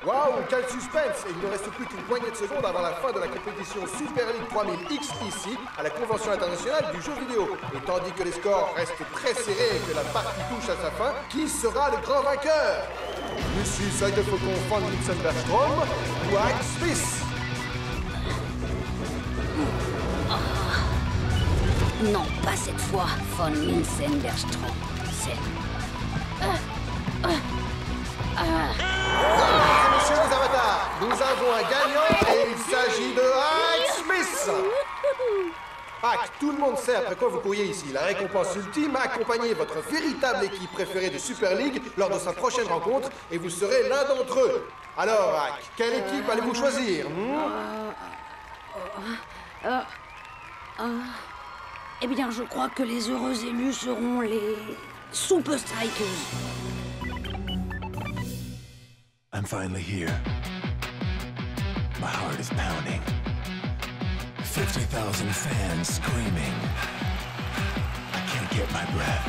Waouh, quel suspense! Et il ne reste plus qu'une poignée de secondes avant la fin de la compétition Super League 3000X ici, à la Convention internationale du jeu vidéo. Et tandis que les scores restent très serrés et que la partie touche à sa fin, qui sera le grand vainqueur? Lucy Seidefaucon von Linsenbergstrom ou Ike Smith? Non, pas cette fois, von Linsenbergstrom. C'est... Messieurs les avatars, nous avons un gagnant et il s'agit de Ike Smith. Ike, tout le monde sait après quoi vous courriez ici. La récompense ultime, accompagner votre véritable équipe préférée de Super League lors de sa prochaine rencontre et vous serez l'un d'entre eux. Alors Ike, quelle équipe allez-vous choisir? Eh bien, je crois que les heureux élus seront les... Super Strikers. I'm finally here. My heart is pounding. 50,000 fans screaming. I can't get my breath.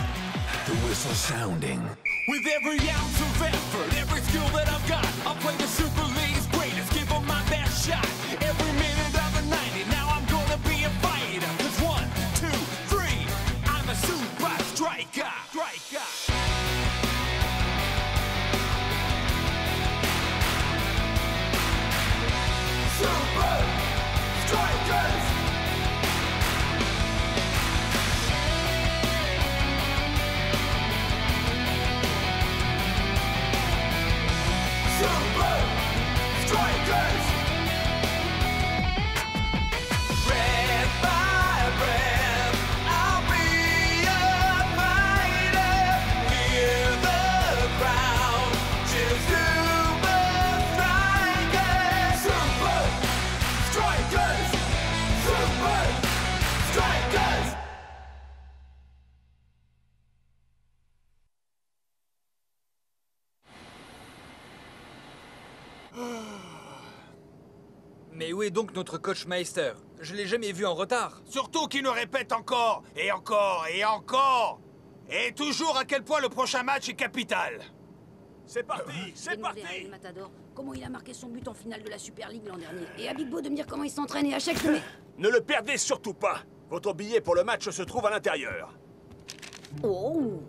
The whistle sounding. With every ounce of effort, every skill that I've got, I'll play the Super League's greatest, give them my best shot. Every minute of the 90, now I'm gonna be a fighter. 'Cause 1, 2, 3, I'm a super striker. Super Strikers! Super Strikers! Breath by breath, I'll be a fighter. Hear the crowd cheer Super Strikers! Super Strikers! Super Strikers! Mais où est donc notre coach Meister? Je l'ai jamais vu en retard. Surtout qu'il nous répète encore, et encore, et encore. Et toujours à quel point le prochain match est capital. C'est parti, c'est Demandez à El Matador comment il a marqué son but en finale de la Super League l'an dernier. Et à Big Bo de me dire comment il s'entraîne et à chaque semaine... Ne le perdez surtout pas. Votre billet pour le match se trouve à l'intérieur. Oh!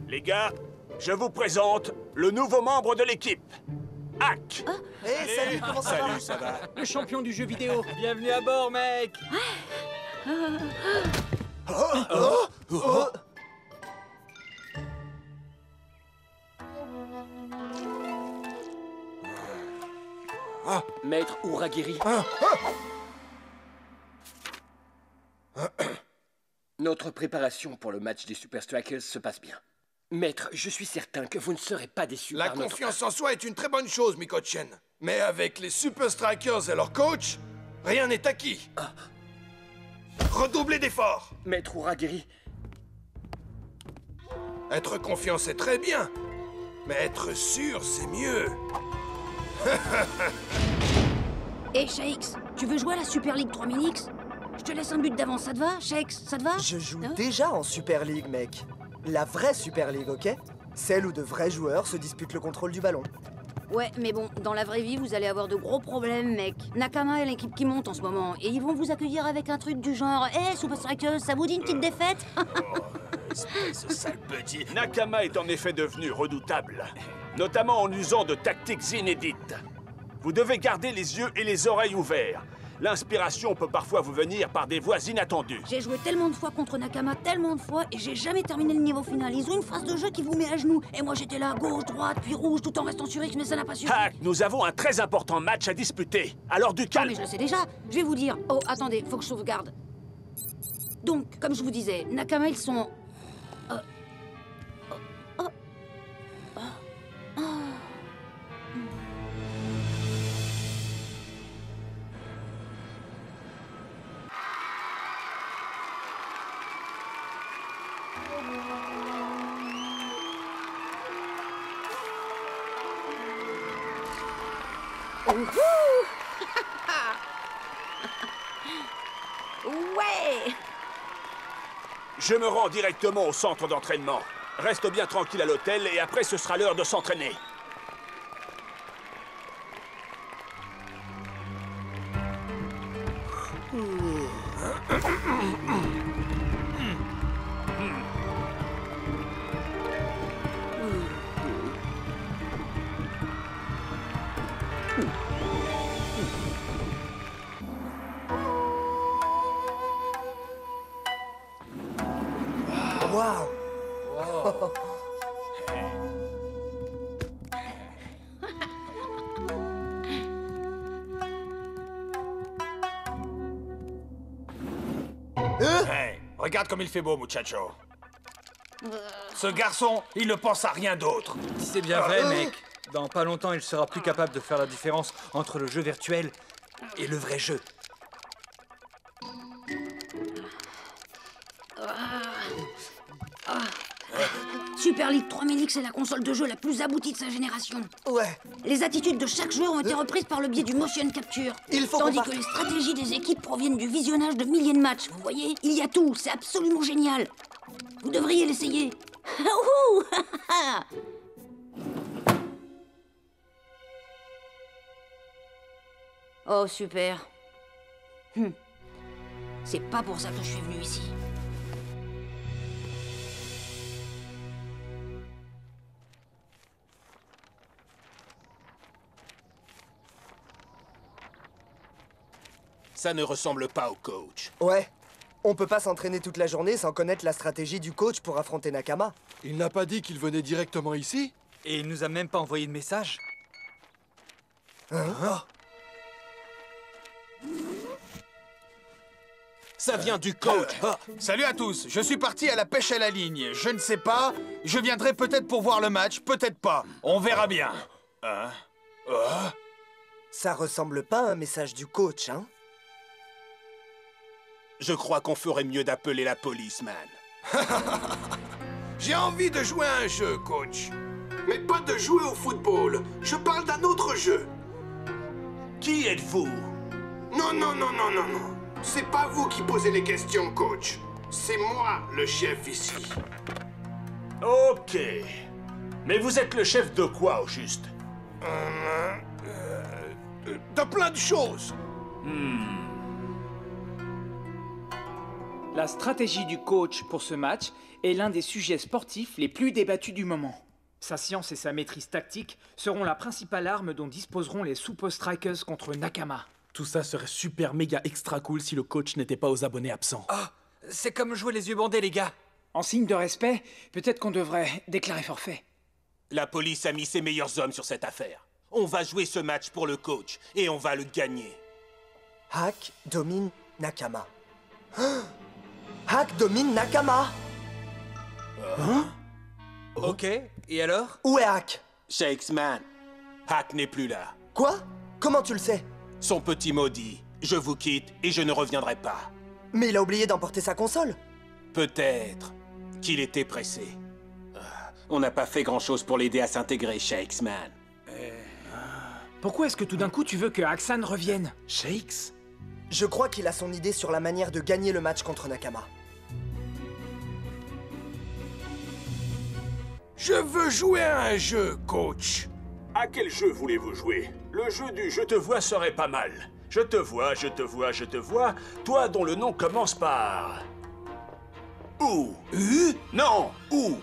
Les gars, je vous présente le nouveau membre de l'équipe. Hack. Salut, comment ça va? Salut, ça va. Le champion du jeu vidéo. Bienvenue à bord, mec. Maître Uragiri. Notre préparation pour le match des Super Strikers se passe bien. Maître, je suis certain que vous ne serez pas déçu La par notre... confiance en soi est une très bonne chose, Mikochen. Mais avec les Super Strikers et leur coach, rien n'est acquis. Redoublez d'efforts. Maître Uragiri, Être confiant, c'est très bien. Mais être sûr, c'est mieux. Hé, Shakes, tu veux jouer à la Super League 3000X? Je te laisse un but d'avance, ça te va, Shakes? Ça te va? Je joue Hein? déjà en Super League, mec. La vraie Super League, ok? Celle où de vrais joueurs se disputent le contrôle du ballon. Ouais, mais bon, dans la vraie vie, vous allez avoir de gros problèmes, mec. Nakama est l'équipe qui monte en ce moment, et ils vont vous accueillir avec un truc du genre « Hé, Super Strikers, ça vous dit une petite défaite ?» Espèce de sale petit. Nakama est en effet devenu redoutable, notamment en usant de tactiques inédites. Vous devez garder les yeux et les oreilles ouverts. L'inspiration peut parfois vous venir par des voies inattendues. J'ai joué tellement de fois contre Nakama, tellement de fois, et j'ai jamais terminé le niveau final. Ils ont une phase de jeu qui vous met à genoux, et moi j'étais là, gauche, droite, puis rouge, tout en restant sur X, mais ça n'a pas suffi. Hack, nous avons un très important match à disputer. Alors du Ah, calme. mais je le sais déjà. Je vais vous dire. Oh, attendez, faut que je sauvegarde. Donc, comme je vous disais, Nakama, ils sont... Ouais! Je me rends directement au centre d'entraînement. Reste bien tranquille à l'hôtel et après ce sera l'heure de s'entraîner. Waouh! Hey, regarde comme il fait beau, muchacho. Ce garçon, il ne pense à rien d'autre. C'est bien vrai, mec. Dans pas longtemps, il sera plus capable de faire la différence entre le jeu virtuel et le vrai jeu. Super League 3000X est la console de jeu la plus aboutie de sa génération. Ouais. Les attitudes de chaque joueur ont été reprises par le biais du motion capture. Il faut Tandis qu'on que parte. les stratégies des équipes proviennent du visionnage de milliers de matchs. Vous voyez, il y a tout. C'est absolument génial. Vous devriez l'essayer. Ouhou. Oh, super. C'est pas pour ça que je suis venu ici. Ça ne ressemble pas au coach. Ouais. On peut pas s'entraîner toute la journée sans connaître la stratégie du coach pour affronter Nakama. Il n'a pas dit qu'il venait directement ici? Et il nous a même pas envoyé de message. Ça vient du coach. Salut à tous, je suis parti à la pêche à la ligne. Je ne sais pas, je viendrai peut-être pour voir le match, peut-être pas. On verra bien. Ça ressemble pas à un message du coach, hein? Je crois qu'on ferait mieux d'appeler la police, man. J'ai envie de jouer à un jeu, coach. Mais pas de jouer au football. Je parle d'un autre jeu. Qui êtes-vous? Non, non, non, non, non, non. C'est pas vous qui posez les questions, coach. C'est moi, le chef ici. Ok. Mais vous êtes le chef de quoi, au juste? De plein de choses. La stratégie du coach pour ce match est l'un des sujets sportifs les plus débattus du moment. Sa science et sa maîtrise tactique seront la principale arme dont disposeront les Super Strikers contre Nakama. Tout ça serait super méga extra cool si le coach n'était pas aux abonnés absents. Ah, c'est comme jouer les yeux bandés, les gars. En signe de respect, peut-être qu'on devrait déclarer forfait. La police a mis ses meilleurs hommes sur cette affaire. On va jouer ce match pour le coach et on va le gagner. Hack domine Nakama. Hack domine Nakama. Ok, et alors? Où est Hack? Shakesman, Hack n'est plus là. Quoi? Comment tu le sais? Son petit mot dit « Je vous quitte et je ne reviendrai pas Mais il a oublié d'emporter sa console. » Peut-être qu'il était pressé. On n'a pas fait grand-chose pour l'aider à s'intégrer, Shakesman. Pourquoi est-ce que tout d'un coup tu veux que Haxan revienne? Shakes? Je crois qu'il a son idée sur la manière de gagner le match contre Nakama. Je veux jouer à un jeu, coach. À quel jeu voulez-vous jouer? Le jeu du je te vois serait pas mal. Je te vois, je te vois, je te vois. Toi dont le nom commence par... Où? Non, où?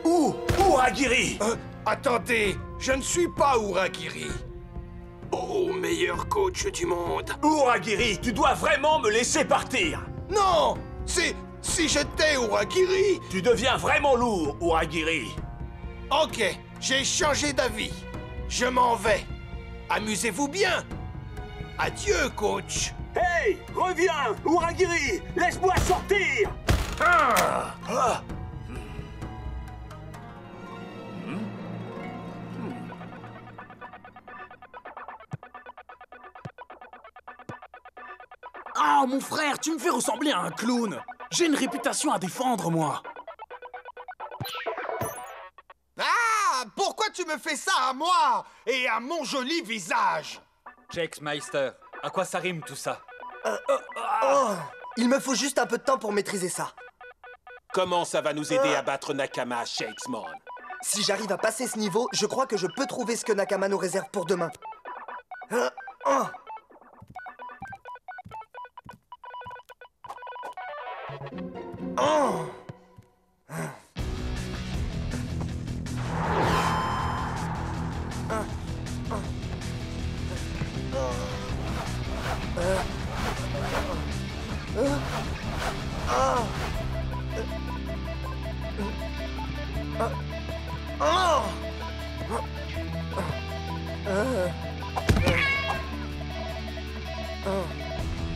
Où? Uragiri! Attendez, je ne suis pas Uragiri. Oh, meilleur coach du monde. Uragiri, tu dois vraiment me laisser partir! Non! Si j'étais Uragiri... Tu deviens vraiment lourd, Uragiri. Ok, j'ai changé d'avis. Je m'en vais. Amusez-vous bien. Adieu, coach. Hey, reviens, Uragiri! Laisse-moi sortir! Ah, mon frère, tu me fais ressembler à un clown. J'ai une réputation à défendre, moi. Ah! Pourquoi tu me fais ça à moi et à mon joli visage? Shakesmeister, à quoi ça rime tout ça? Oh, il me faut juste un peu de temps pour maîtriser ça. Comment ça va nous aider à battre Nakama, Shakesman? Si j'arrive à passer ce niveau, je crois que je peux trouver ce que Nakama nous réserve pour demain. Oh.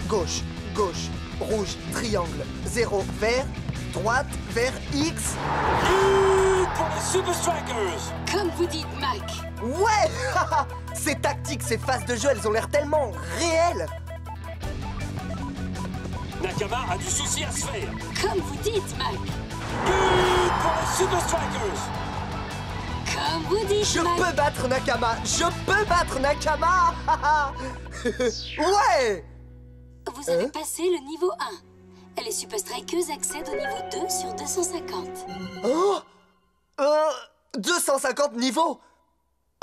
Gauche, gauche, rouge, triangle, 0, vert, droite, vert, X. Pour les Super Strikers! Comme vous dites, Mac. Ouais. Ces tactiques, ces phases de jeu, elles ont l'air tellement réelles. Nakama a du souci à se faire. Comme vous dites, Mac. Pour les Super Strikers! Comme vous dites, Je Mac. peux battre Nakama. Je peux battre Nakama. Ouais. Vous avez passé le niveau 1. Les Super Strikers accèdent au niveau 2 sur 250. Oh 250 niveaux.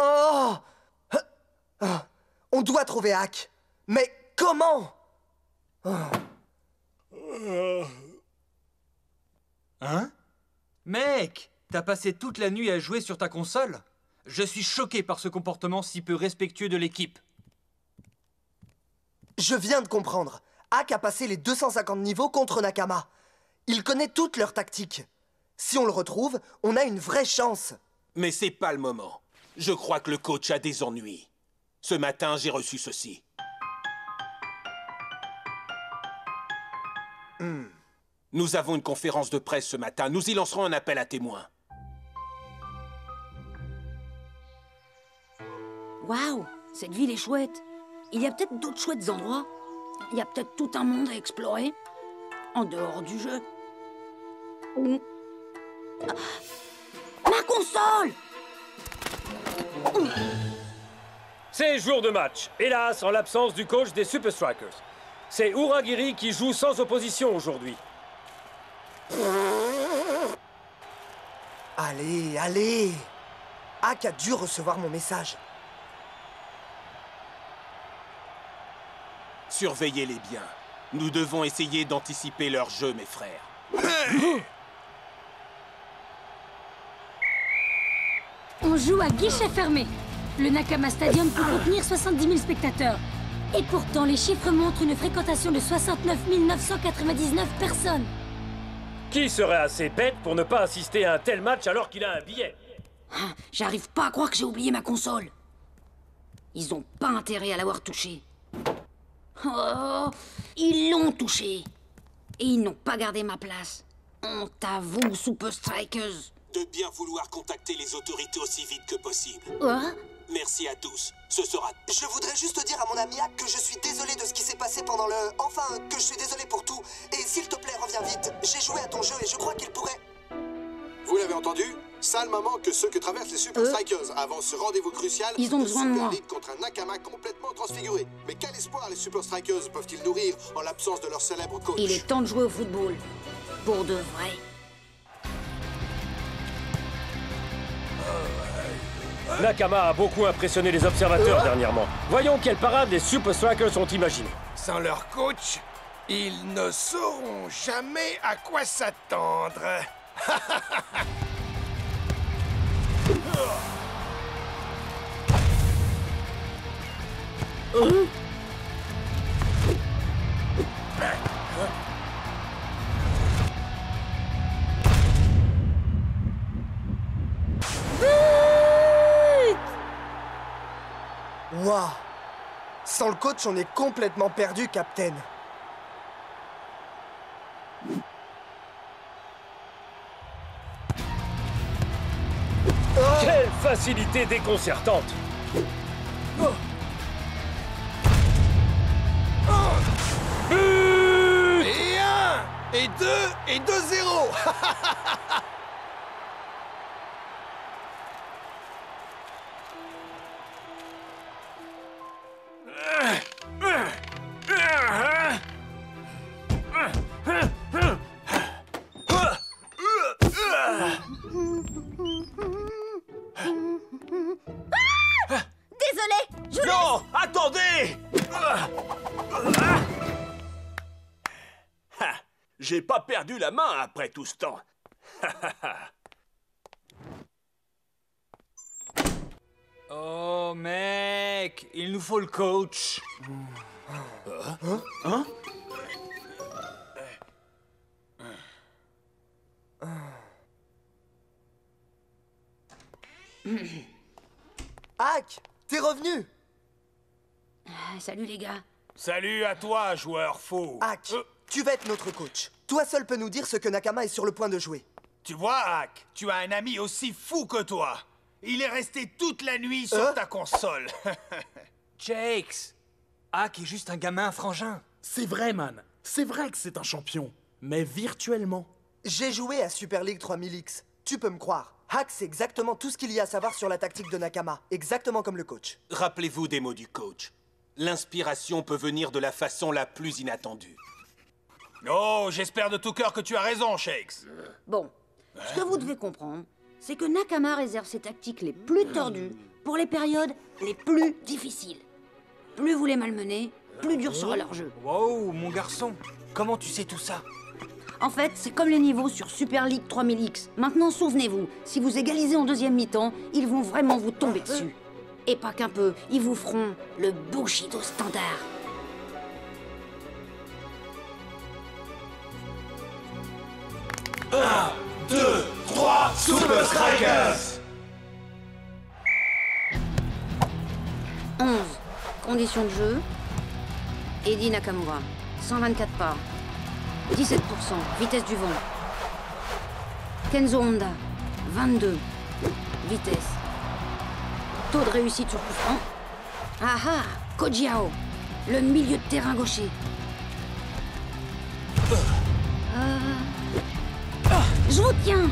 Oh On doit trouver Hack. Mais comment? Hein? Mec, t'as passé toute la nuit à jouer sur ta console? Je suis choqué par ce comportement si peu respectueux de l'équipe. Je viens de comprendre. Hack a passé les 250 niveaux contre Nakama. Il connaît toutes leurs tactiques. Si on le retrouve, on a une vraie chance. Mais c'est pas le moment. Je crois que le coach a des ennuis. Ce matin, j'ai reçu ceci. Nous avons une conférence de presse ce matin. Nous y lancerons un appel à témoins. Waouh, cette ville est chouette. Il y a peut-être d'autres chouettes endroits. Il y a peut-être tout un monde à explorer. En dehors du jeu. Ah, ma console! C'est jour de match. Hélas, en l'absence du coach des Super Strikers. C'est Uragiri qui joue sans opposition aujourd'hui. Allez, allez. Hack a dû recevoir mon message. Surveillez-les bien. Nous devons essayer d'anticiper leur jeu, mes frères. On joue à guichet fermé. Le Nakama Stadium peut contenir 70 000 spectateurs. Et pourtant, les chiffres montrent une fréquentation de 69 999 personnes. Qui serait assez bête pour ne pas assister à un tel match alors qu'il a un billet? J'arrive pas à croire que j'ai oublié ma console. Ils ont pas intérêt à l'avoir touchée. Oh, ils l'ont touchée. Et ils n'ont pas gardé ma place. Honte à vous, Super Strikers. De bien vouloir contacter les autorités aussi vite que possible. Merci à tous. Ce sera... Je voudrais juste dire à mon ami Hack que je suis désolé de ce qui s'est passé pendant le... Enfin, que je suis désolé pour tout. Et s'il te plaît, reviens vite. J'ai joué à ton jeu et je crois qu'il pourrait... Vous l'avez entendu? Sale moment que ceux que traversent les Super Strikers avant ce rendez-vous crucial. Ils ont besoin de moi. Contre un Nakama complètement transfiguré. Mais quel espoir les Super Strikers peuvent-ils nourrir en l'absence de leur célèbre coach? Il est temps de jouer au football. Pour de vrai. Nakama a beaucoup impressionné les observateurs dernièrement. Voyons quelle parade les Super Strikers ont imaginé. Sans leur coach, ils ne sauront jamais à quoi s'attendre. Waouh! Sans le coach, on est complètement perdu, Captain. Quelle facilité déconcertante! Et 1, et 2, et 2-0. Désolé, Non, attendez! J'ai pas perdu la main après tout ce temps. Oh, mec, il nous faut le coach. Hein? Hack, t'es revenu. Salut les gars. Salut à toi, joueur faux. Hack, tu vas être notre coach. Toi seul peux nous dire ce que Nakama est sur le point de jouer. Tu vois, Hack, tu as un ami aussi fou que toi. Il est resté toute la nuit sur ta console. Jakes, Hack est juste un gamin frangin. C'est vrai, man. C'est vrai que c'est un champion. Mais virtuellement. J'ai joué à Super League 3000X. Tu peux me croire. Hack, c'est exactement tout ce qu'il y a à savoir sur la tactique de Nakama. Exactement comme le coach. Rappelez-vous des mots du coach. L'inspiration peut venir de la façon la plus inattendue. Oh, j'espère de tout cœur que tu as raison, Shakes. Bon, ce que vous devez comprendre, c'est que Nakama réserve ses tactiques les plus tordues pour les périodes les plus difficiles. Plus vous les malmenez, plus dur sera leur jeu. Wow, mon garçon, comment tu sais tout ça? En fait, c'est comme les niveaux sur Super League 3000X. Maintenant, souvenez-vous, si vous égalisez en deuxième mi-temps, ils vont vraiment vous tomber dessus. Et pas qu'un peu, ils vous feront le Bushido standard. Un, 2, 3, Super Strikers! 11. Conditions de jeu. Eddie Nakamura. 124 pas. 17%. Vitesse du vent. Kenzo Honda. 22. Vitesse. Taux de réussite sur coup franc. Ah ah, Kojiao. Le milieu de terrain gaucher. Je vous tiens.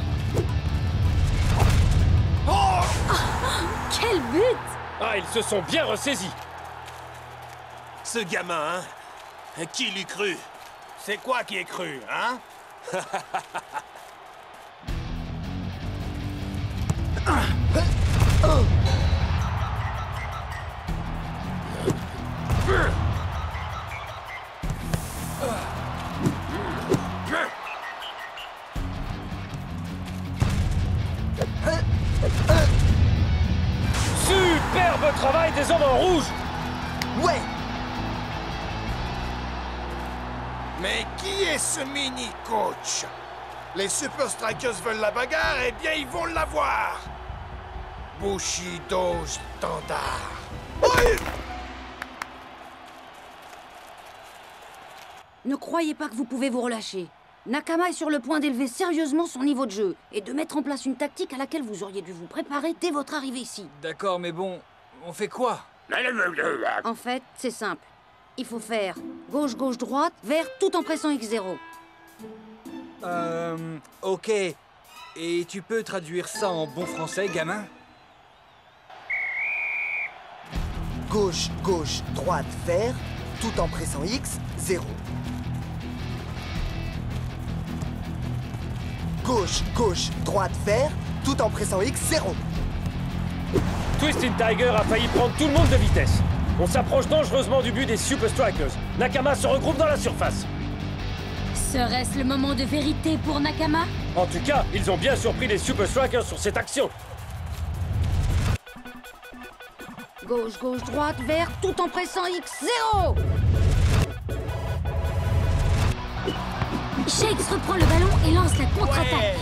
Quel but! Ah, ils se sont bien ressaisis. Ce gamin, hein? Qui l'eût cru? C'est quoi qui est cru, hein? Superbe travail des hommes en rouge. Ouais. Mais qui est ce mini-coach? Les Super Strikers veulent la bagarre, eh bien ils vont l'avoir! Bushido standard. Oui! Ne croyez pas que vous pouvez vous relâcher. Nakama est sur le point d'élever sérieusement son niveau de jeu et de mettre en place une tactique à laquelle vous auriez dû vous préparer dès votre arrivée ici. D'accord, mais bon, on fait quoi? En fait, c'est simple. Il faut faire gauche-gauche-droite, vert, tout en pressant X0. Ok. Et tu peux traduire ça en bon français, gamin? Gauche, gauche, droite, vert, tout en pressant X, 0. Gauche, gauche, droite, vert, tout en pressant X, 0. Twisted Tiger a failli prendre tout le monde de vitesse. On s'approche dangereusement du but des Super Strikers. Nakama se regroupe dans la surface. Serait-ce le moment de vérité pour Nakama? En tout cas, ils ont bien surpris les Super Strikers sur cette action. Gauche, gauche, droite, vert, tout en pressant X0. Shakes reprend le ballon et lance la contre-attaque.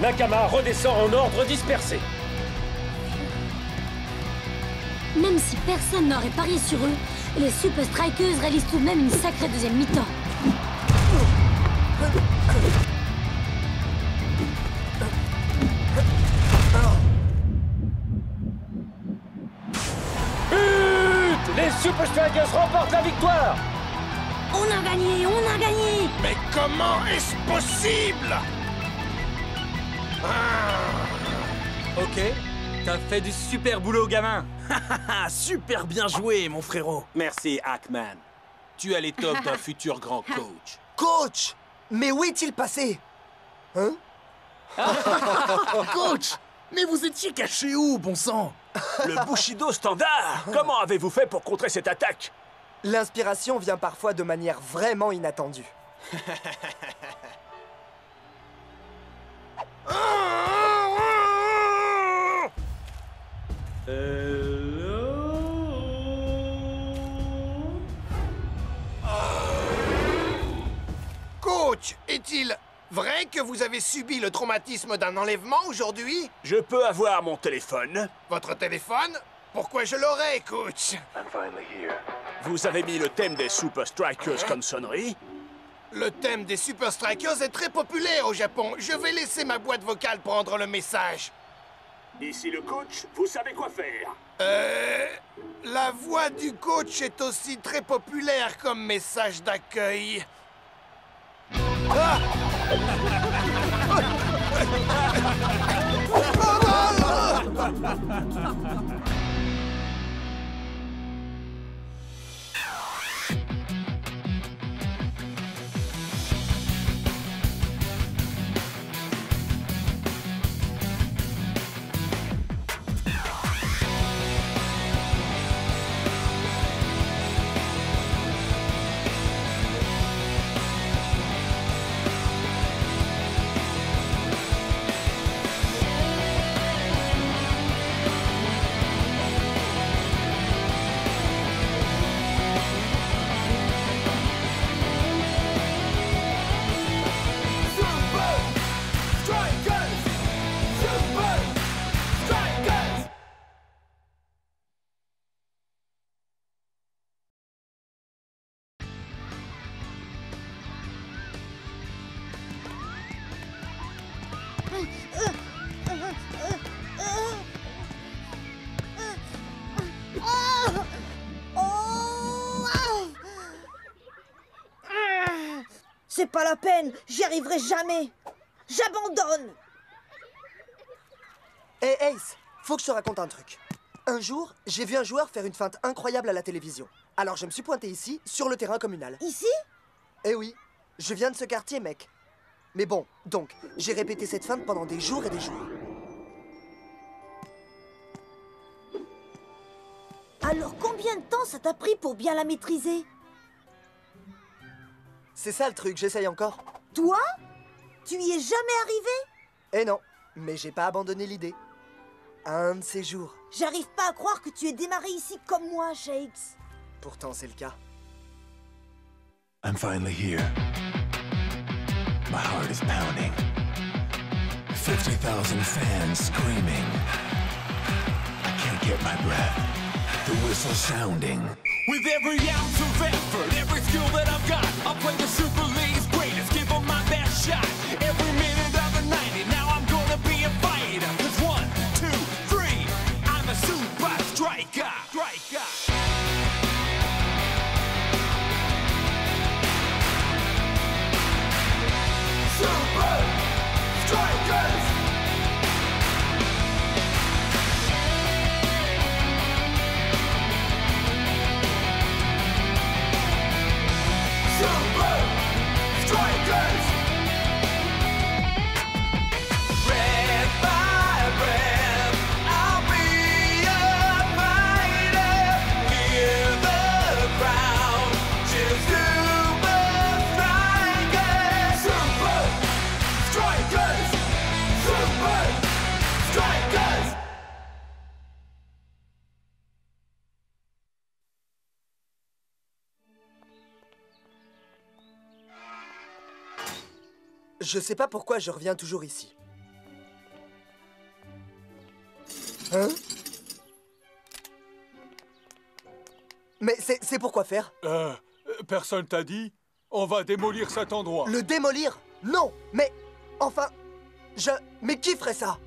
Nakama redescend en ordre dispersé. Même si personne n'aurait parié sur eux, les Super Strikers réalisent tout de même une sacrée deuxième mi-temps. But! Les Super Strikers remportent la victoire! On a gagné, on a gagné! Mais comment est-ce possible? Ok, t'as fait du super boulot, gamin. Super bien joué, mon frérot. Merci, Hackman. Tu as l'étoffe d'un futur grand coach. Coach! Mais où est-il passé? Hein? Coach! Mais vous étiez caché où, bon sang? Le Bushido standard! Comment avez-vous fait pour contrer cette attaque? L'inspiration vient parfois de manière vraiment inattendue. Coach, est-il vrai que vous avez subi le traumatisme d'un enlèvement aujourd'hui? Je peux avoir mon téléphone? Votre téléphone? Pourquoi je l'aurais, coach? Vous avez mis le thème des Super Strikers comme sonnerie? Le thème des Super Strikers est très populaire au Japon. Je vais laisser ma boîte vocale prendre le message. Ici le coach, vous savez quoi faire? La voix du coach est aussi très populaire comme message d'accueil. Ah! C'est pas la peine, j'y arriverai jamais. J'abandonne. Hé Ace, faut que je te raconte un truc. Un jour, j'ai vu un joueur faire une feinte incroyable à la télévision. Alors je me suis pointé ici, sur le terrain communal. Ici? Eh oui, je viens de ce quartier, mec. Mais bon, donc, j'ai répété cette feinte pendant des jours et des jours. Alors combien de temps ça t'a pris pour bien la maîtriser? C'est ça le truc, j'essaye encore. Toi? Tu y es jamais arrivé? Eh non, mais j'ai pas abandonné l'idée. Un de ces jours. J'arrive pas à croire que tu es démarré ici comme moi, Shakes. Pourtant, c'est le cas. I'm finally here. My heart is pounding. 50,000 fans screaming. I can't get my breath. The whistle sounding. With every ounce of effort, every skill that I've got, I'll play the Super League's greatest, give them my best shot. Every minute of the 90, now I'm gonna be a fighter. 'Cause 1, 2, 3, I'm a super striker. Super Strikers! Super Strikers! Breath by breath, I'll be a fighter. Hear the crowd cheer Super Strikers! Super Strikers! Super Strikers! Je sais pas pourquoi je reviens toujours ici. Hein? Mais c'est pourquoi faire? Personne t'a dit? On va démolir cet endroit. Le démolir? Non! Mais... Enfin... Mais qui ferait ça?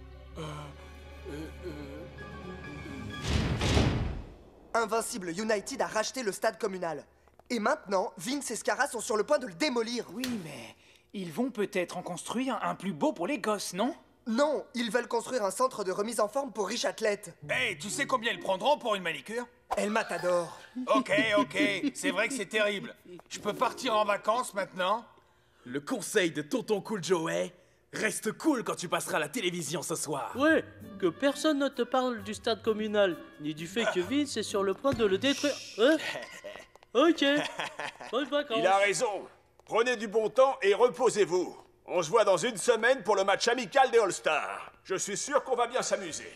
Invincible United a racheté le stade communal. Et maintenant, Vince et Scara sont sur le point de le démolir. Oui, mais ils vont peut-être en construire un plus beau pour les gosses, non? Non, ils veulent construire un centre de remise en forme pour riches athlètes. Hey, tu sais combien ils prendront pour une manicure? El Matador. Ok, c'est vrai que c'est terrible. Je peux partir en vacances maintenant? Le conseil de Tonton Cool Joey, reste cool quand tu passeras à la télévision ce soir. Ouais, que personne ne te parle du stade communal, ni du fait que Vince est sur le point de le détruire. Hein? Ok. Bonnes vacances. Il a raison. Prenez du bon temps et reposez-vous. On se voit dans une semaine pour le match amical des All-Stars. Je suis sûr qu'on va bien s'amuser.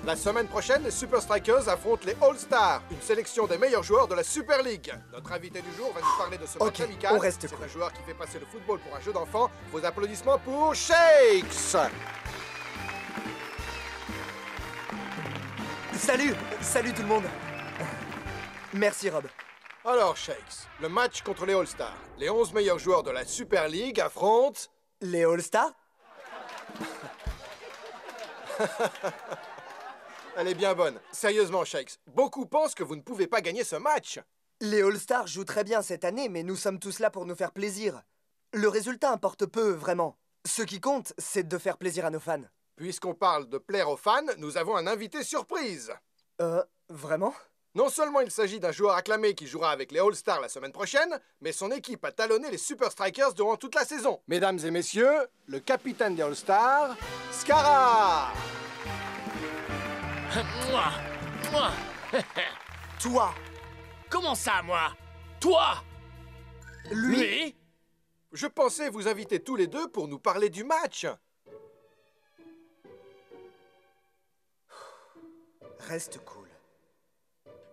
La semaine prochaine, les Super Strikers affrontent les All-Stars, une sélection des meilleurs joueurs de la Super League. Notre invité du jour va nous parler de ce match amical. On reste C'est un joueur qui fait passer le football pour un jeu d'enfant. Vos applaudissements pour Shakes. Salut tout le monde. Merci Rob. Alors Shakes, le match contre les All-Stars. Les 11 meilleurs joueurs de la Super League affrontent... Les All-Stars? Elle est bien bonne. Sérieusement, Shakes, beaucoup pensent que vous ne pouvez pas gagner ce match. Les All-Stars jouent très bien cette année, mais nous sommes tous là pour nous faire plaisir. Le résultat importe peu, vraiment. Ce qui compte, c'est de faire plaisir à nos fans. Puisqu'on parle de plaire aux fans, nous avons un invité surprise. Vraiment? Non seulement il s'agit d'un joueur acclamé qui jouera avec les All-Stars la semaine prochaine, mais son équipe a talonné les Super Strikers durant toute la saison. Mesdames et messieurs, le capitaine des All-Stars, Scarra. Moi. Toi. Comment ça, moi? Toi? Lui? Je pensais vous inviter tous les deux pour nous parler du match. Reste cool.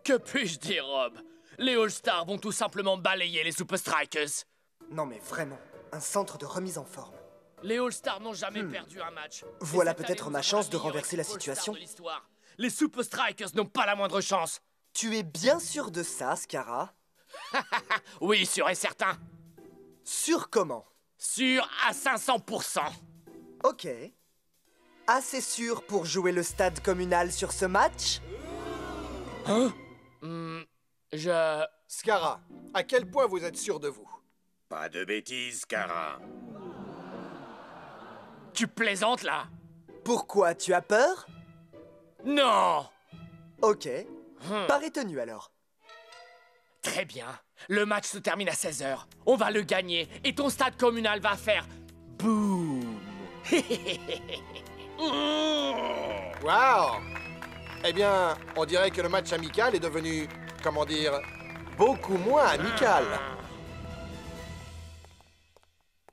Que puis-je dire, Rob? Les All-Stars vont tout simplement balayer les Super Strikers. Non mais vraiment, un centre de remise en forme. Les All-Stars n'ont jamais perdu un match. Voilà peut-être ma chance de renverser la situation. Les Super Strikers n'ont pas la moindre chance. Tu es bien sûr de ça, Scarra? Oui, sûr et certain. Sûr comment? Sûr à 500%. Ok. Assez sûr pour jouer le stade communal sur ce match? Hein? Scarra, à quel point vous êtes sûr de vous? Pas de bêtises, Scarra. Tu plaisantes, là? Pourquoi? Tu as peur? Non! Ok. Parais tenu, alors. Très bien. Le match se termine à 16h. On va le gagner et ton stade communal va faire... boum! Wow! Eh bien, on dirait que le match amical est devenu, comment dire, beaucoup moins amical.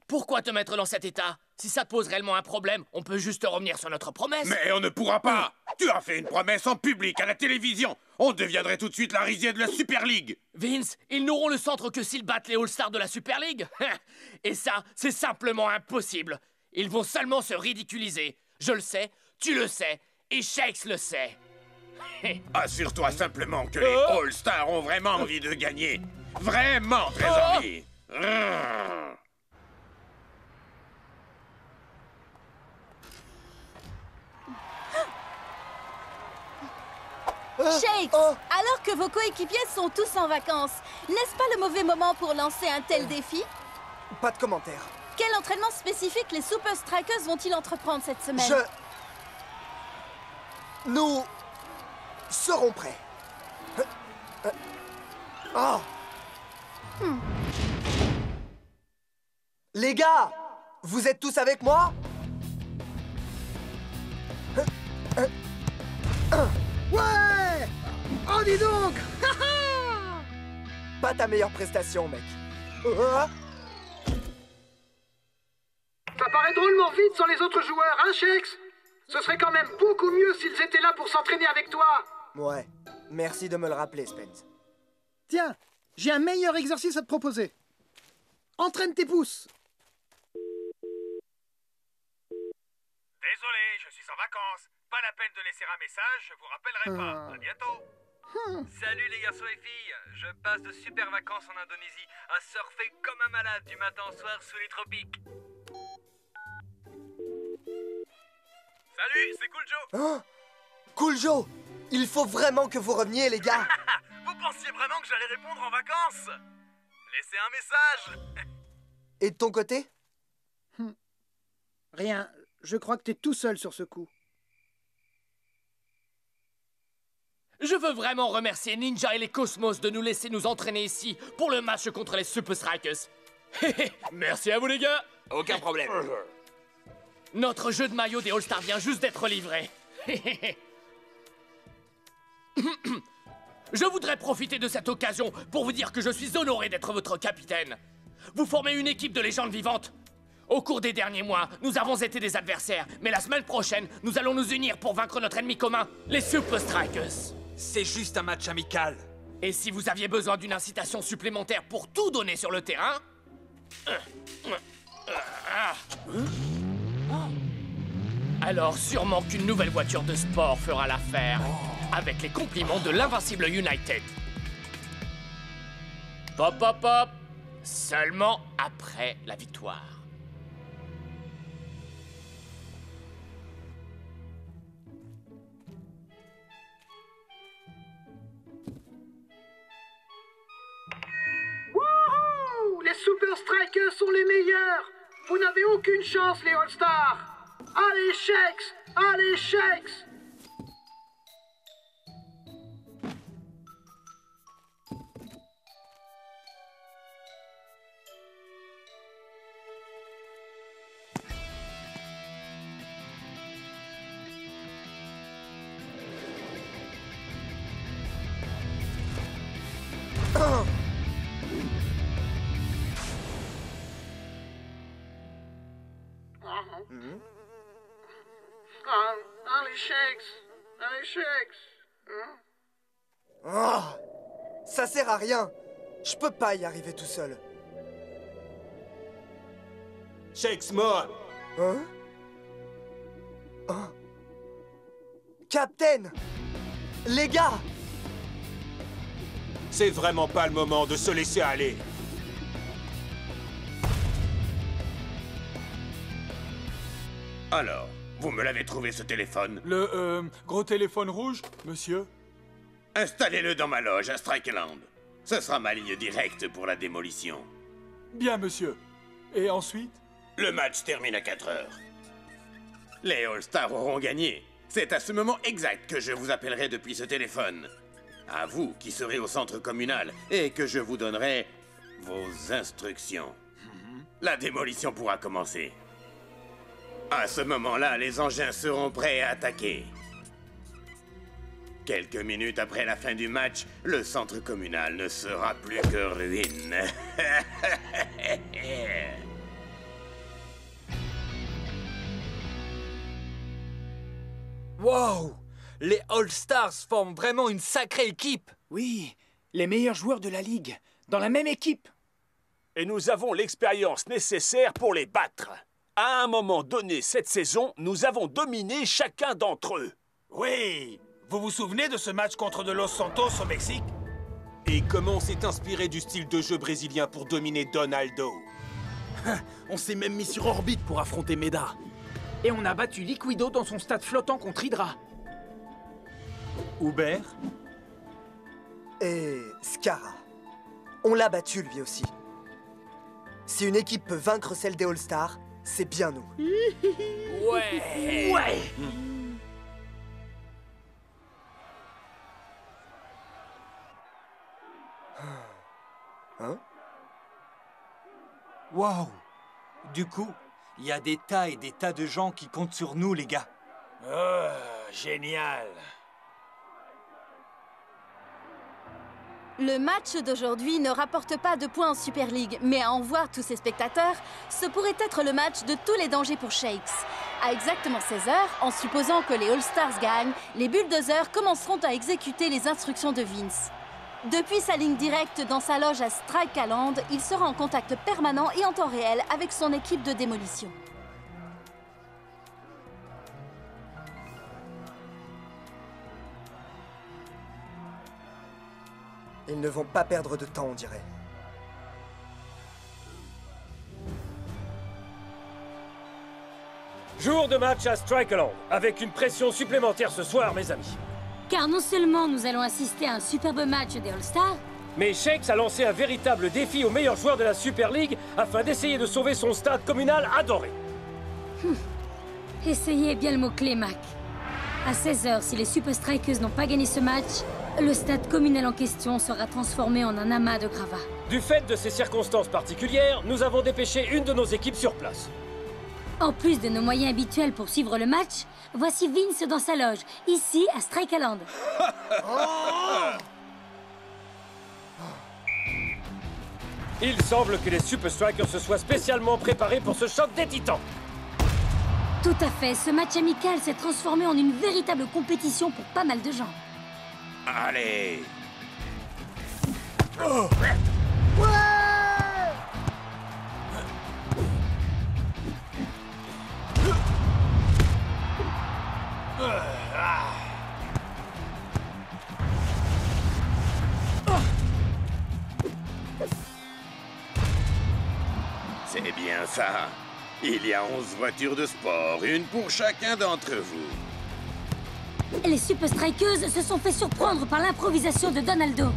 Pourquoi te mettre dans cet état? Si ça te pose réellement un problème, on peut juste revenir sur notre promesse. Mais on ne pourra pas! Tu as fait une promesse en public, à la télévision! On deviendrait tout de suite la risée de la Super League! Vince, ils n'auront le centre que s'ils battent les All-Stars de la Super League. Et ça, c'est simplement impossible. Ils vont seulement se ridiculiser. Je le sais, tu le sais, et Shakes le sait. Assure-toi simplement que les All-Stars ont vraiment envie de gagner. Vraiment très envie. Shakes, alors que vos coéquipiers sont tous en vacances, n'est-ce pas le mauvais moment pour lancer un tel défi? Pas de commentaire. Quel entraînement spécifique les Super Strikers vont-ils entreprendre cette semaine? Nous serons prêts. Les gars, vous êtes tous avec moi? Ouais! Oh, dis donc! Pas ta meilleure prestation, mec. Ça paraît drôlement vite sans les autres joueurs, hein, Shakes? Ce serait quand même beaucoup mieux s'ils étaient là pour s'entraîner avec toi. Ouais, merci de me le rappeler, Spence. Tiens, j'ai un meilleur exercice à te proposer. Entraîne tes pouces. Désolé, je suis en vacances. Pas la peine de laisser un message, je vous rappellerai pas. À bientôt. Salut les garçons et filles, je passe de super vacances en Indonésie à surfer comme un malade du matin au soir sous les tropiques. Salut, c'est Cool Joe. Cool Joe, il faut vraiment que vous reveniez, les gars. Vous pensiez vraiment que j'allais répondre en vacances? Laissez un message. Et de ton côté? Rien, je crois que t'es tout seul sur ce coup. Je veux vraiment remercier Ninja et les Cosmos de nous laisser nous entraîner ici pour le match contre les Super Strikers. Merci à vous les gars. Aucun problème. Notre jeu de maillot des All-Stars vient juste d'être livré. Je voudrais profiter de cette occasion pour vous dire que je suis honoré d'être votre capitaine. Vous formez une équipe de légendes vivantes. Au cours des derniers mois, nous avons été des adversaires, mais la semaine prochaine, nous allons nous unir pour vaincre notre ennemi commun, les Super Strikers. C'est juste un match amical. Et si vous aviez besoin d'une incitation supplémentaire pour tout donner sur le terrain... Alors sûrement qu'une nouvelle voiture de sport fera l'affaire, avec les compliments de l'Invincible United. Pop, pop, pop. Seulement après la victoire. Wouhou! Les Super Strikers sont les meilleurs! Vous n'avez aucune chance, les All-Stars! Allez, Shakes! Allez, Shakes! Allez, Shakes! Allez, Shakes! Oh, ça sert à rien. Je peux pas y arriver tout seul. Shakes mort. Hein? Oh. Captain! Les gars! C'est vraiment pas le moment de se laisser aller. Alors, vous me l'avez trouvé ce téléphone? Le, gros téléphone rouge, monsieur? Installez-le dans ma loge à Strikeland. Ce sera ma ligne directe pour la démolition. Bien, monsieur. Et ensuite? Le match termine à 4 heures. Les All-Stars auront gagné. C'est à ce moment exact que je vous appellerai depuis ce téléphone. À vous qui serez au centre communal et que je vous donnerai vos instructions. La démolition pourra commencer. À ce moment-là, les engins seront prêts à attaquer. Quelques minutes après la fin du match, le centre communal ne sera plus que ruine. Wow! Les All-Stars forment vraiment une sacrée équipe! Oui, les meilleurs joueurs de la Ligue, dans la même équipe. Et nous avons l'expérience nécessaire pour les battre. À un moment donné cette saison, nous avons dominé chacun d'entre eux. Oui! Vous vous souvenez de ce match contre de Los Santos au Mexique? Et comment on s'est inspiré du style de jeu brésilien pour dominer Donaldo? On s'est même mis sur orbite pour affronter Meda. Et on a battu Liquido dans son stade flottant contre Hydra. Hubert? Et Scara. On l'a battu lui aussi. Si une équipe peut vaincre celle des All-Stars, c'est bien nous. Ouais! Ouais! Hein? Wow! Du coup, il y a des tas et des tas de gens qui comptent sur nous, les gars. Oh, génial! Le match d'aujourd'hui ne rapporte pas de points en Super League, mais à en voir tous ces spectateurs, ce pourrait être le match de tous les dangers pour Shakes. À exactement 16h, en supposant que les All-Stars gagnent, les Bulldozers commenceront à exécuter les instructions de Vince. Depuis sa ligne directe dans sa loge à Strikeland, il sera en contact permanent et en temps réel avec son équipe de démolition. Ils ne vont pas perdre de temps, on dirait. Jour de match à Strikeland, avec une pression supplémentaire ce soir, mes amis. Car non seulement nous allons assister à un superbe match des All-Stars, mais Shakes a lancé un véritable défi aux meilleurs joueurs de la Super League afin d'essayer de sauver son stade communal adoré. Essayez bien le mot-clé, Mac. À 16h, si les Super Strikers n'ont pas gagné ce match, le stade communal en question sera transformé en un amas de gravats. Du fait de ces circonstances particulières, nous avons dépêché une de nos équipes sur place. En plus de nos moyens habituels pour suivre le match, voici Vince dans sa loge, ici à Strikeland. Il semble que les Super Strikers se soient spécialement préparés pour ce choc des titans. Tout à fait, ce match amical s'est transformé en une véritable compétition pour pas mal de gens. Allez. C'est bien ça. Il y a 11 voitures de sport, une pour chacun d'entre vous. Les Super Strikers se sont fait surprendre par l'improvisation de Donaldo.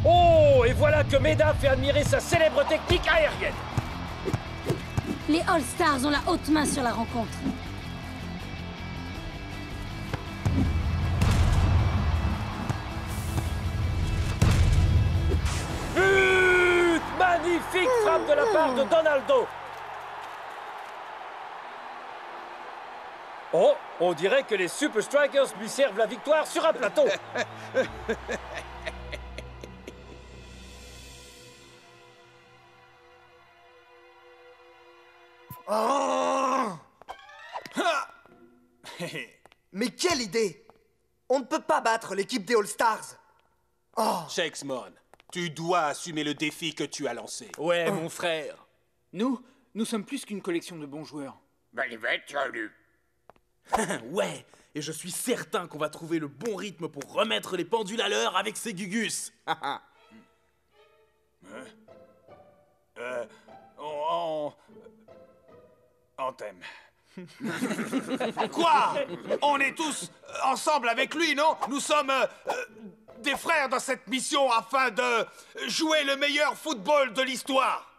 Oh, et voilà que Meda fait admirer sa célèbre technique aérienne. Les All-Stars ont la haute main sur la rencontre. But! Magnifique frappe de la part de Donaldo. Oh, on dirait que les Super Strikers lui servent la victoire sur un plateau. Mais quelle idée! On ne peut pas battre l'équipe des All-Stars. Shakesmon, tu dois assumer le défi que tu as lancé. Ouais, mon frère. Nous sommes plus qu'une collection de bons joueurs. Ouais, et je suis certain qu'on va trouver le bon rythme pour remettre les pendules à l'heure avec ces Gugus. On t'aime. Quoi? On est tous ensemble avec lui, non? Nous sommes des frères dans cette mission afin de jouer le meilleur football de l'histoire.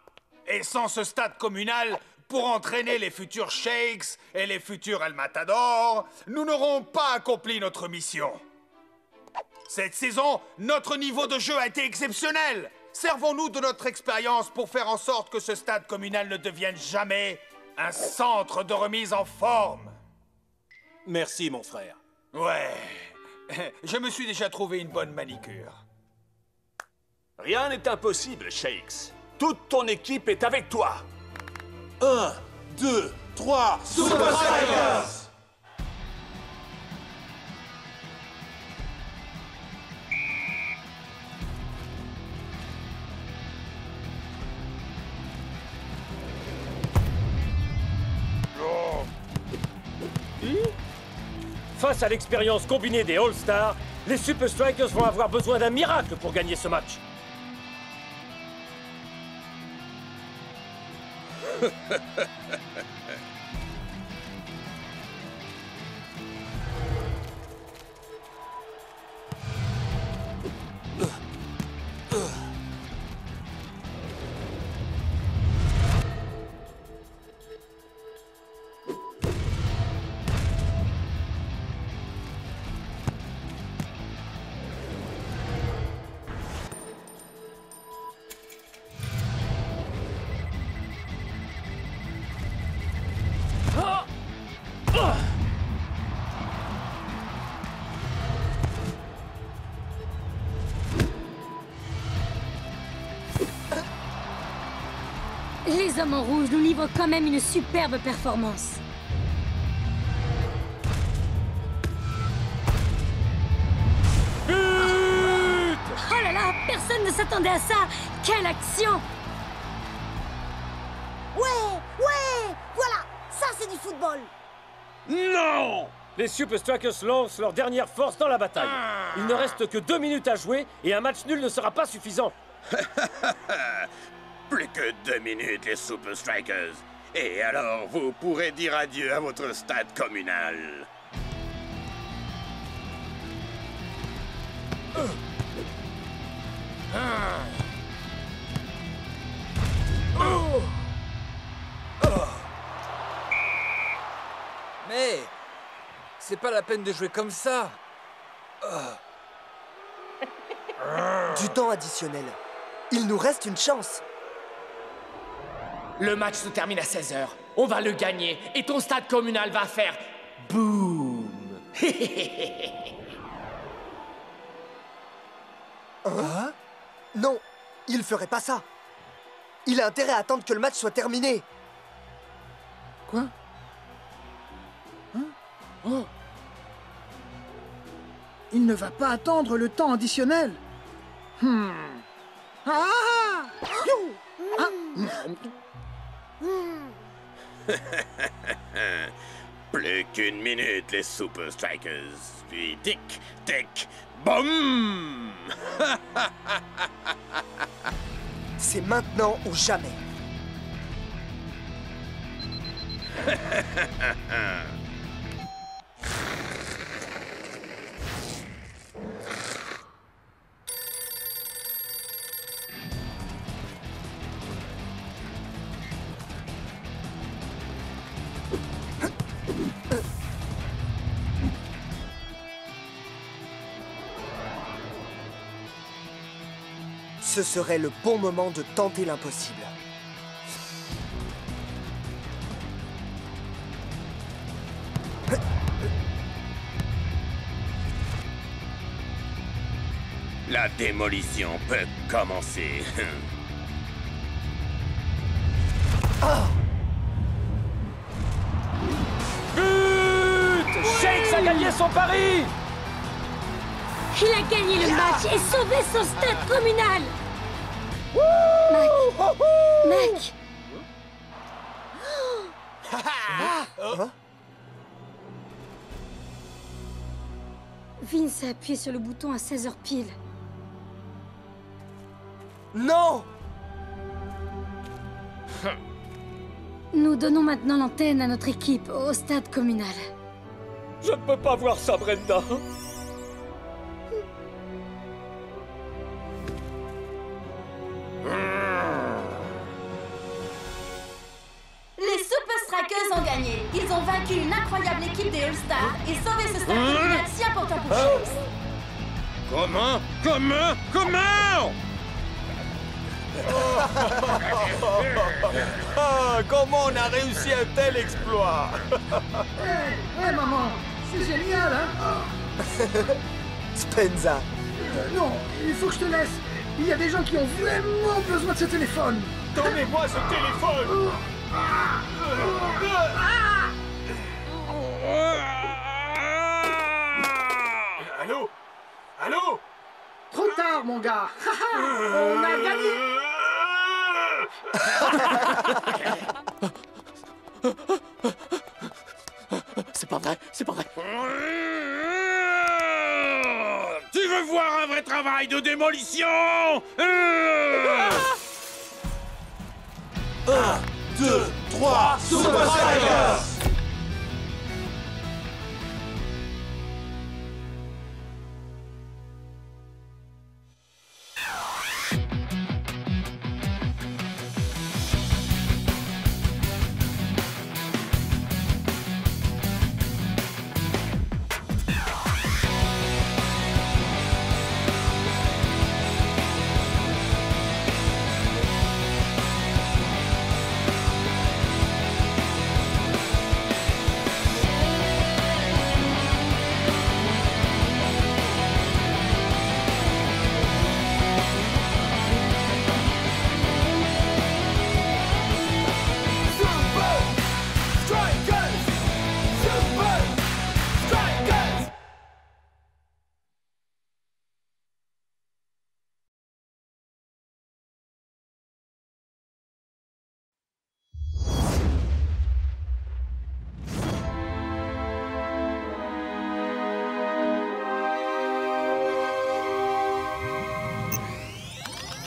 Et sans ce stade communal, pour entraîner les futurs Shakes et les futurs El Matador, nous n'aurons pas accompli notre mission. Cette saison, notre niveau de jeu a été exceptionnel. Servons-nous de notre expérience pour faire en sorte que ce stade communal ne devienne jamais un centre de remise en forme. Merci, mon frère. Ouais, je me suis déjà trouvé une bonne manicure. Rien n'est impossible, Shakes. Toute ton équipe est avec toi. 1, 2, 3, Super Strikers! Face à l'expérience combinée des All-Stars, les Super Strikers vont avoir besoin d'un miracle pour gagner ce match. Les hommes en rouge nous livrent quand même une superbe performance. But! Oh là là, personne ne s'attendait à ça. Quelle action! Ouais, voilà, ça c'est du football. Non! Les Super Strikers lancent leur dernière force dans la bataille. Il ne reste que 2 minutes à jouer et un match nul ne sera pas suffisant. Plus que 2 minutes, les Super Strikers. Et alors, vous pourrez dire adieu à votre stade communal. Mais c'est pas la peine de jouer comme ça. Du temps additionnel. Il nous reste une chance. Le match se termine à 16h. On va le gagner et ton stade communal va faire boum. Hein? Non, il ferait pas ça. Il a intérêt à attendre que le match soit terminé. Quoi? Hein? Oh. Il ne va pas attendre le temps additionnel. Ah! Ah! Plus qu'une minute, les Super Strikers. Puis tic, tic, boum! C'est maintenant ou jamais. Ce serait le bon moment de tenter l'impossible. La démolition peut commencer. But! Shakes a gagné son pari! Il a gagné le match et sauvé son stade communal. Mac. Vince a appuyé sur le bouton à 16h pile. Non! Nous donnons maintenant l'antenne à notre équipe au stade communal. Je ne peux pas voir ça, Brenda. Les Super Strikers ont gagné. Ils ont vaincu une incroyable équipe des All-Stars et sauvé ce stade communal si important pour Shakes. Comment? Comment on a réussi un tel exploit? Hé, maman, c'est génial, hein? Spenza. Non, il faut que je te laisse. Il y a des gens qui ont vraiment besoin de ce téléphone. Donnez-moi ce téléphone. Allô? Allô? Trop tard, mon gars. On a gagné. C'est pas vrai, c'est pas vrai. Tu veux voir un vrai travail de démolition? 1, 2, 3, Super Strikers!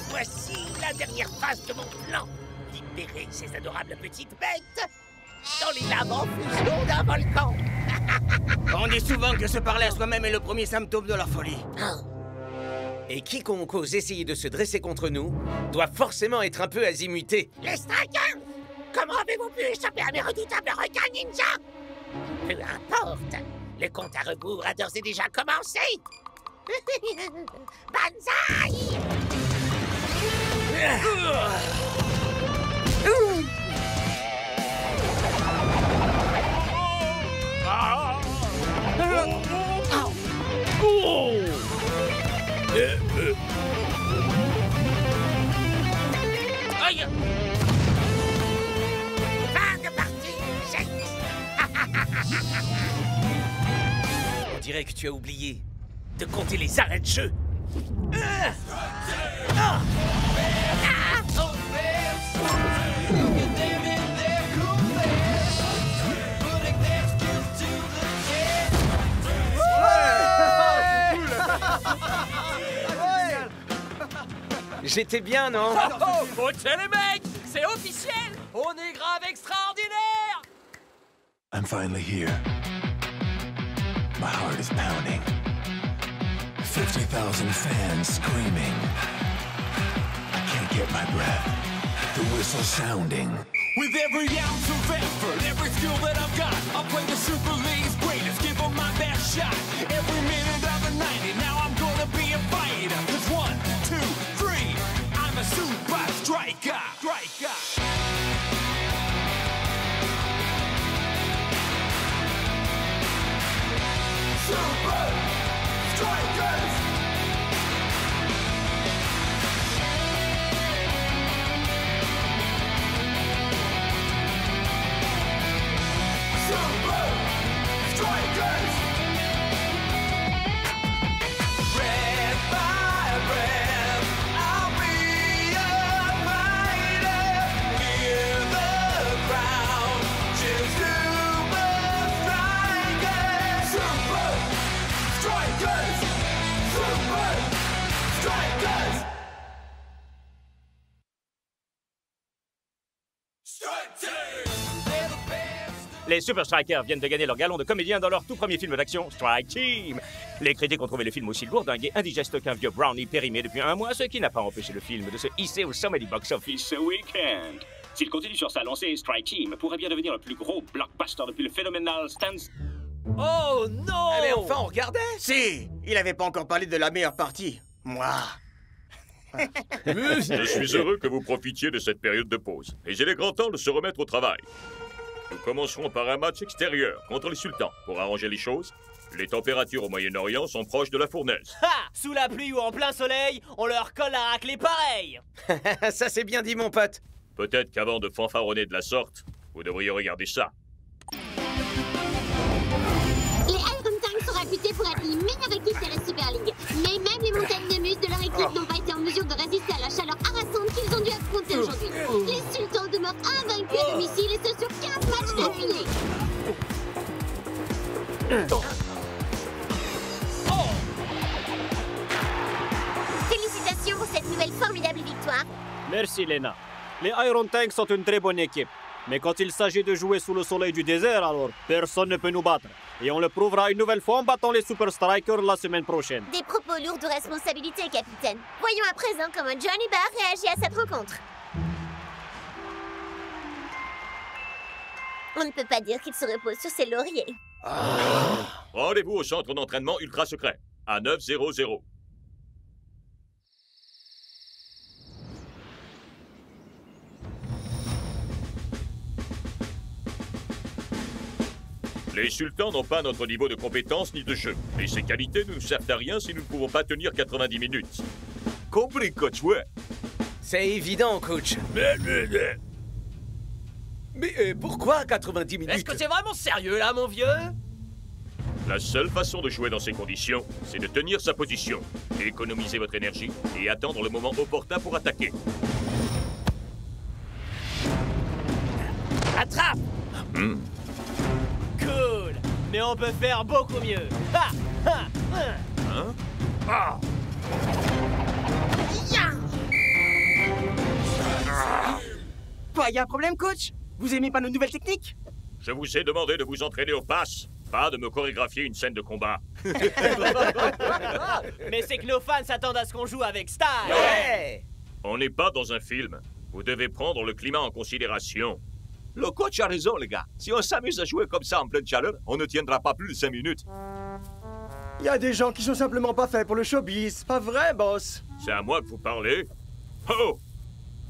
Voici la dernière phase de mon plan. Libérer ces adorables petites bêtes dans les laves en fusion d'un volcan. On dit souvent que se parler à soi-même est le premier symptôme de la folie. Et quiconque ose essayer de se dresser contre nous doit forcément être un peu azimuté. Les Strikers! Comment avez-vous pu échapper à mes redoutables requins ninja? Peu importe, le compte à rebours a d'ores et déjà commencé. Banzai! Aïe! Fin de partie, Shakes. On dirait que tu as oublié de compter les arrêts de jeu. J'étais bien, non? Oh, tiens les mecs, c'est officiel. On est grave extraordinaire. I'm finally here. My heart is pounding. 50,000 fans screaming. I can't get my breath. The whistle sounding. With every ounce of effort, every skill that I've got, I'll play the Super League's greatest, give them my best shot. Every minute of the 90, now I'm gonna be a fighter. 'Cause 1, 2, 3, I'm a super striker. Super Strikers! Super Strikers! Red by red, I'll be a fighter. Hear the crowd cheer Super Strikers! Super Strikers! Super Strikers! Strike Team! Les Super Strikers viennent de gagner leur galon de comédien dans leur tout premier film d'action, Strike Team. Les critiques ont trouvé le film aussi lourdingue et indigeste qu'un vieux brownie périmé depuis un mois, ce qui n'a pas empêché le film de se hisser au sommet du box-office ce week-end. S'il continue sur sa lancée, Strike Team pourrait bien devenir le plus gros blockbuster depuis le phénoménal Stans... Oh non! Mais enfin, on regardait? Si! Il avait pas encore parlé de la meilleure partie. Moi. Je suis heureux que vous profitiez de cette période de pause. Et il est grand temps de se remettre au travail. Nous commencerons par un match extérieur contre les sultans. Pour arranger les choses, les températures au Moyen-Orient sont proches de la fournaise. Ha! Sous la pluie ou en plein soleil, on leur colle la raclée pareil. Ça c'est bien dit, mon pote. Peut-être qu'avant de fanfaronner de la sorte, vous devriez regarder ça. Les Iron Tanks sont réputés pour être les meilleures équipes de la Super League. Mais même les montagnes de muscles de leur équipe n'ont pas été en mesure de résister à la chaleur harassante qu'ils ont dû affronter aujourd'hui. Les sultans demeurent invaincus à domicile et ce sur 15 matchs d'affilée. Félicitations pour cette nouvelle formidable victoire. Merci, Lena. Les Iron Tanks sont une très bonne équipe. Mais quand il s'agit de jouer sous le soleil du désert, alors personne ne peut nous battre. Et on le prouvera une nouvelle fois en battant les Super Strikers la semaine prochaine. Des propos lourds de responsabilité, capitaine. Voyons à présent comment Johnny Barr réagit à cette rencontre. On ne peut pas dire qu'il se repose sur ses lauriers. Rendez-vous au centre d'entraînement ultra secret, à 900. Les sultans n'ont pas notre niveau de compétence ni de jeu. Et ces qualités ne nous servent à rien si nous ne pouvons pas tenir 90 minutes. Compris, coach, ouais. C'est évident, coach. Mais pourquoi 90 minutes? Est-ce que c'est vraiment sérieux, là, mon vieux? La seule façon de jouer dans ces conditions, c'est de tenir sa position, économiser votre énergie et attendre le moment opportun pour attaquer. Attrape! Cool! Mais on peut faire beaucoup mieux! Ha! Ha! Hein? Ah! Quoi, y a un problème, coach? Vous aimez pas nos nouvelles techniques? Je vous ai demandé de vous entraîner au pass, pas de me chorégraphier une scène de combat. Mais c'est que nos fans s'attendent à ce qu'on joue avec style! Ouais! On n'est pas dans un film. Vous devez prendre le climat en considération. Le coach a raison, les gars. Si on s'amuse à jouer comme ça en pleine chaleur, on ne tiendra pas plus de 5 minutes. Il y a des gens qui sont simplement pas faits pour le showbiz, pas vrai, boss? C'est à moi que vous parlez? Oh!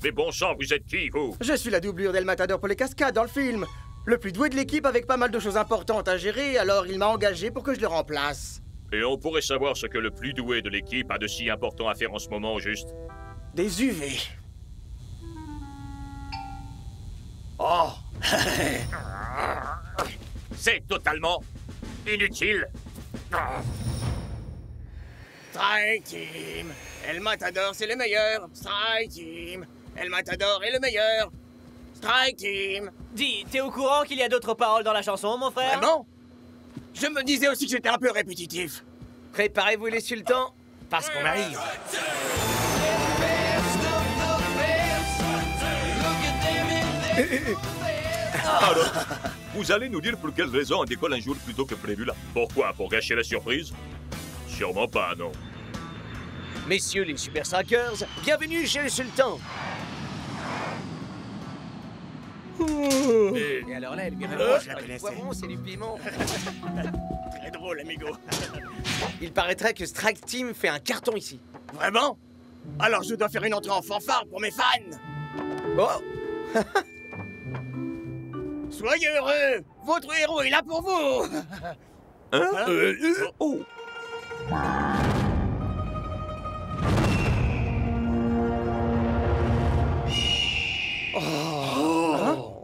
Mais bon sang, vous êtes qui, vous? Je suis la doublure d'El Matador pour les cascades dans le film. Le plus doué de l'équipe avec pas mal de choses importantes à gérer, alors il m'a engagé pour que je le remplace. Et on pourrait savoir ce que le plus doué de l'équipe a de si important à faire en ce moment, au juste? Des UV. Oh. C'est totalement inutile. Strike Team. El Matador, c'est le meilleur. Strike Team. El Matador est le meilleur. Strike Team. Dis, t'es au courant qu'il y a d'autres paroles dans la chanson, mon frère? Vraiment? Je me disais aussi que j'étais un peu répétitif. Préparez-vous les sultans, parce qu'on arrive. Alors, vous allez nous dire pour quelle raison on décolle un jour plus tôt que prévu là? Pourquoi? Pour gâcher la surprise? Sûrement pas, non. Messieurs les Super Strikers, bienvenue chez le sultan. Et alors là, elle je la connaissais. C'est du piment. Très drôle, amigo. Il paraîtrait que Strike Team fait un carton ici. Vraiment? Alors je dois faire une entrée en fanfare pour mes fans. Oh. Soyez heureux. Votre héros est là pour vous. Oh.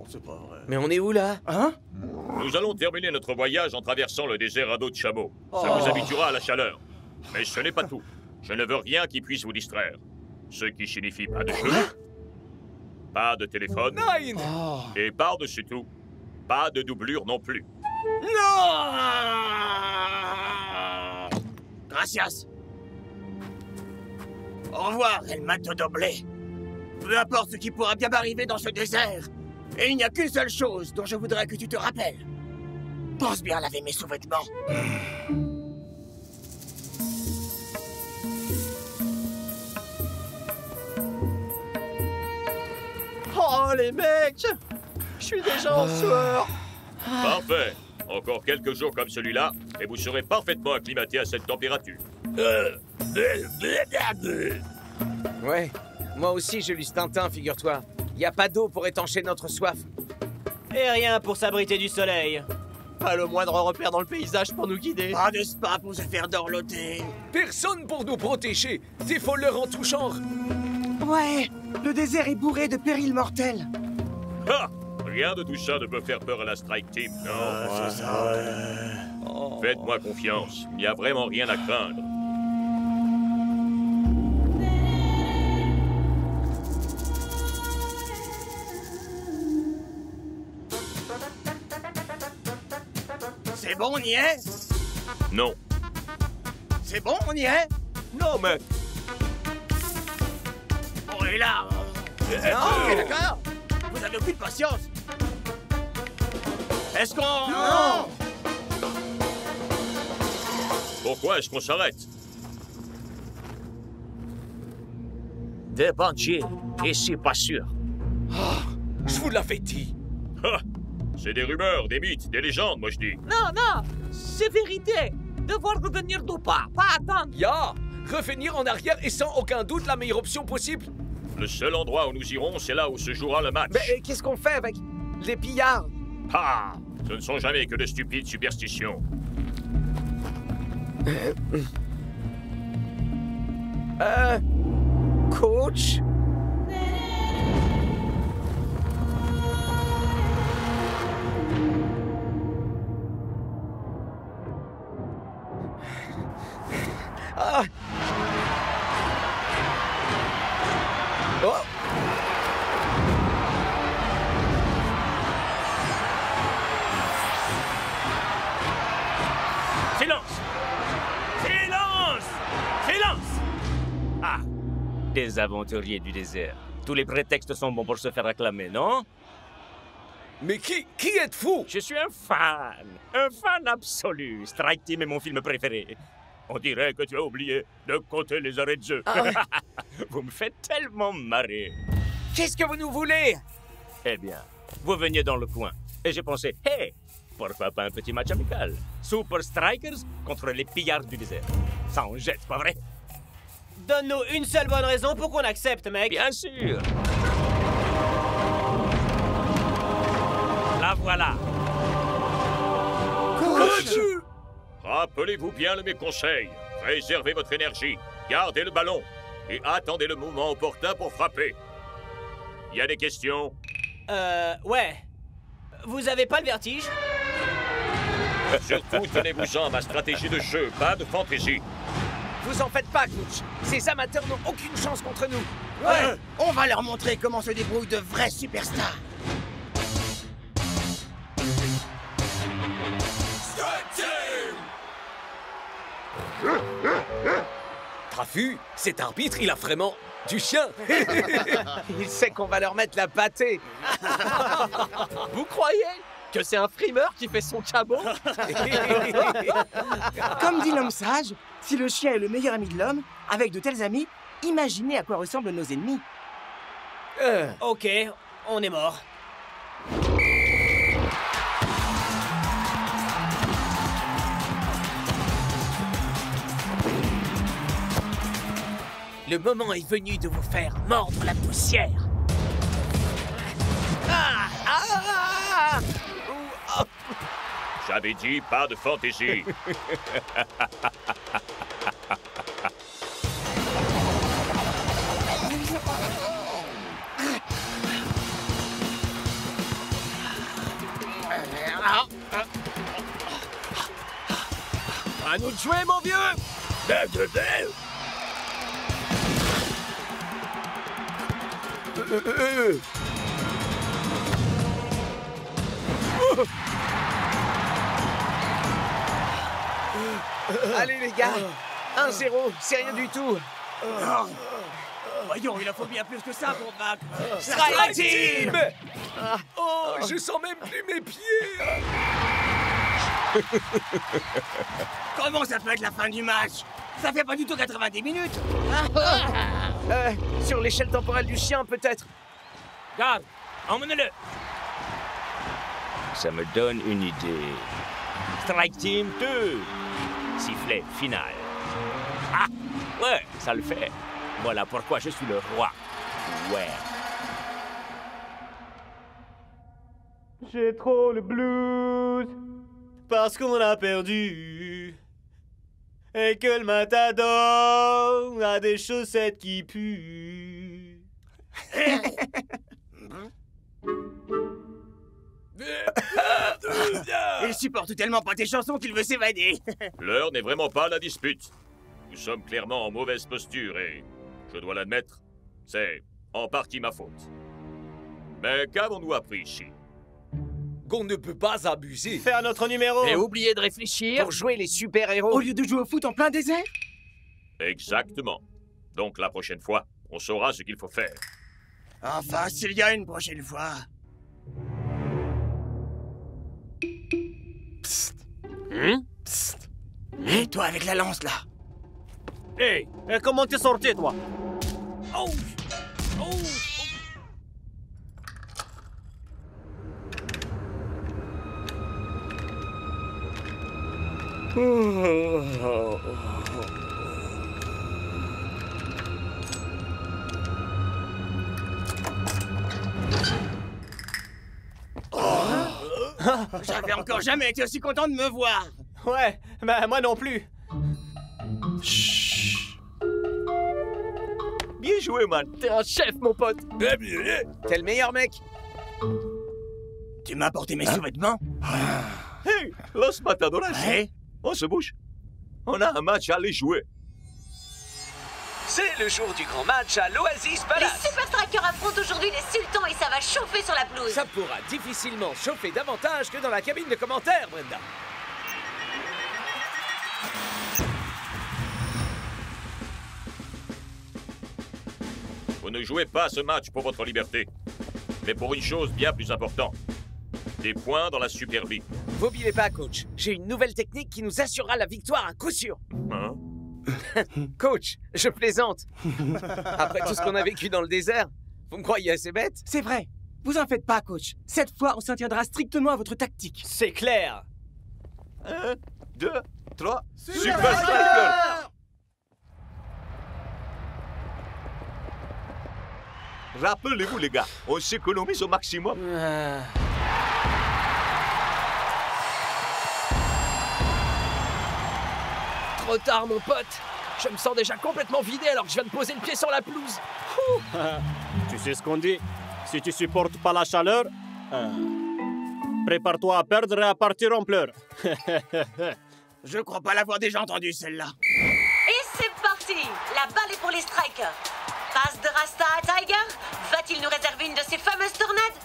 C'est pas vrai. Mais on est où là? Hein? Nous allons terminer notre voyage en traversant le désert à dos de chameau. Ça vous habituera à la chaleur. Mais ce n'est pas tout. Je ne veux rien qui puisse vous distraire. Ce qui signifie pas de cheveux, pas de téléphone, et par-dessus tout, pas de doublure non plus. Non! Gracias. Au revoir, El Matador. Peu importe ce qui pourra bien m'arriver dans ce désert, et il n'y a qu'une seule chose dont je voudrais que tu te rappelles. Pense bien à laver mes sous-vêtements. Oh, les mecs! Je suis déjà en sueur. Parfait. Encore quelques jours comme celui-là, et vous serez parfaitement acclimaté à cette température. Ouais, moi aussi je lis Tintin, figure-toi. Y a pas d'eau pour étancher notre soif. Et rien pour s'abriter du soleil. Pas le moindre repère dans le paysage pour nous guider. Pas de spa pour se faire dorloter. Personne pour nous protéger. Des voleurs en tout genre. Ouais, le désert est bourré de périls mortels. Ah! Rien de tout ça ne peut faire peur à la Strike Team, non? C'est ça. Faites-moi confiance, il n'y a vraiment rien à craindre. C'est bon, on y est? Non. C'est bon, on y est? Non, mec. On est là. Ok, d'accord. Vous avez aucune patience. Est-ce qu'on... Non! Pourquoi est-ce qu'on s'arrête? Des bandits, ici pas sûr. Je vous l'avais dit. Ah, c'est des rumeurs, des mythes, des légendes, moi je dis. Non, c'est vérité. Devoir revenir d'où pas attendre. Revenir en arrière est sans aucun doute la meilleure option possible. Le seul endroit où nous irons, c'est là où se jouera le match. Mais qu'est-ce qu'on fait avec les pillards? Ah! Ce ne sont jamais que de stupides superstitions. Coach? Ah! Oh! Silence! Silence! Silence! Ah! Des aventuriers du désert. Tous les prétextes sont bons pour se faire acclamer, non? Mais qui êtes-vous? Je suis un fan absolu. Strike Team est mon film préféré. On dirait que tu as oublié de compter les arrêts de jeu. Vous me faites tellement marrer. Qu'est-ce que vous nous voulez? Eh bien, vous veniez dans le coin. Et j'ai pensé, hey, pourquoi pas un petit match amical? Super Strikers contre les pillards du désert. Ça en jette, pas vrai? Donne-nous une seule bonne raison pour qu'on accepte, mec. Bien sûr. La voilà. Coach! Rappelez-vous bien de mes conseils. Préservez votre énergie, gardez le ballon et attendez le moment opportun pour frapper. Y a des questions? Ouais. Vous avez pas le vertige? Surtout, tenez-vous-en à ma stratégie de jeu, pas de fantaisie. Vous en faites pas, coach. Ces amateurs n'ont aucune chance contre nous. Ouais, on va leur montrer comment se débrouillent de vrais superstars. Trafu, cet arbitre, il a vraiment du chien. Il sait qu'on va leur mettre la pâtée. Vous croyez que c'est un frimeur qui fait son cabot? Comme dit l'homme sage, si le chien est le meilleur ami de l'homme, avec de tels amis, imaginez à quoi ressemblent nos ennemis. Ok, on est mort. Le moment est venu de vous faire mordre la poussière. J'avais dit pas de fantaisie. À nous de jouer, mon vieux! Allez les gars, 1-0, c'est rien du tout. Voyons, il en faut bien plus que ça pour vaincre. Strike Team! Oh, je sens même plus mes pieds. Comment ça peut être la fin du match? Ça fait pas du tout 90 minutes. Sur l'échelle temporelle du chien, peut-être. Garde, emmenez-le. Ça me donne une idée. Strike Team 2. Sifflet final. Ah, ouais, ça le fait. Voilà pourquoi je suis le roi. Ouais. J'ai trop le blues parce qu'on a perdu et que le matador a des chaussettes qui puent. Il supporte tellement pas tes chansons qu'il veut s'évader. L'heure n'est vraiment pas à la dispute. Nous sommes clairement en mauvaise posture et, je dois l'admettre, c'est en partie ma faute. Mais qu'avons-nous appris ici? Qu'on ne peut pas abuser. Faire notre numéro. Et oublier de réfléchir. Pour jouer les super-héros. Au lieu de jouer au foot en plein désert? Exactement. Donc la prochaine fois, on saura ce qu'il faut faire. Enfin, s'il y a une prochaine fois. Psst. Psst. Et toi avec la lance, là. Hey, comment t'es sorti, toi? Oh! Oh! J'avais encore jamais été aussi content de me voir. Ouais, bah moi non plus. Bien joué, man. T'es un chef, mon pote. T'es le meilleur mec. Tu m'as apporté mes sous-vêtements? Hey, Los Matadores. Ouais. On se bouge. On a un match à aller jouer. C'est le jour du grand match à l'Oasis Palace. Les Super Strikers affrontent aujourd'hui les Sultans et ça va chauffer sur la pelouse. Ça pourra difficilement chauffer davantage que dans la cabine de commentaires, Brenda. Vous ne jouez pas ce match pour votre liberté, mais pour une chose bien plus importante. Des points dans la Super League. Vous oubliez pas, coach. J'ai une nouvelle technique qui nous assurera la victoire à coup sûr. Hein? Coach, je plaisante. Après tout ce qu'on a vécu dans le désert, vous me croyez assez bête? C'est vrai. Vous en faites pas, coach. Cette fois, on s'en tiendra strictement à votre tactique. C'est clair. 1, 2, 3, Super Striker! Rappelez-vous, les gars, on s'économise au maximum. Trop tard, mon pote. Je me sens déjà complètement vidé alors que je viens de poser le pied sur la pelouse. Tu sais ce qu'on dit? Si tu supportes pas la chaleur, prépare-toi à perdre et à partir en pleurs. Je crois pas l'avoir déjà entendu, celle-là. Et c'est parti! La balle est pour les strikers. Passe de Rasta à Tiger. Va-t-il nous réserver une de ces fameuses tornades?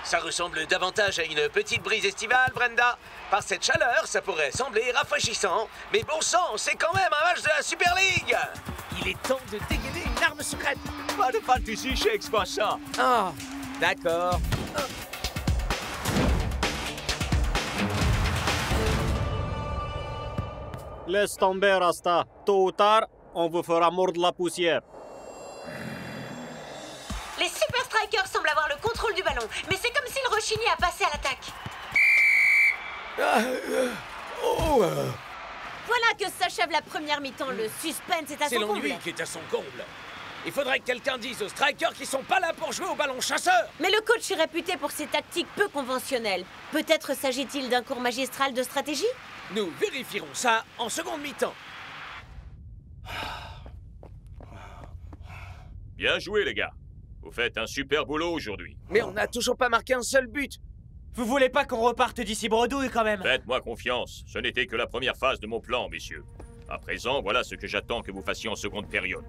Ça ressemble davantage à une petite brise estivale, Brenda. Par cette chaleur, ça pourrait sembler rafraîchissant. Mais bon sang, c'est quand même un match de la Super League. Il est temps de dégainer une arme secrète. Pas de fantaisie, Shakes, pas ça. Ah, d'accord. Laisse tomber, Rasta. Tôt ou tard, on vous fera mordre la poussière. Les Super Strikers semblent avoir le contrôle du ballon, mais c'est comme s'ils rechignaient à passer à l'attaque. Voilà que s'achève la première mi-temps. Le suspense est à C'est son comble. l'ennui qui est à son comble. Il faudrait que quelqu'un dise aux strikers qu'ils sont pas là pour jouer au ballon chasseur. Mais le coach est réputé pour ses tactiques peu conventionnelles. Peut-être s'agit-il d'un cours magistral de stratégie? Nous vérifierons ça en seconde mi-temps. Bien joué, les gars. Vous faites un super boulot aujourd'hui. Mais on n'a toujours pas marqué un seul but. Vous voulez pas qu'on reparte d'ici bredouille quand même? Faites-moi confiance. Ce n'était que la première phase de mon plan, messieurs. À présent, voilà ce que j'attends que vous fassiez en seconde période.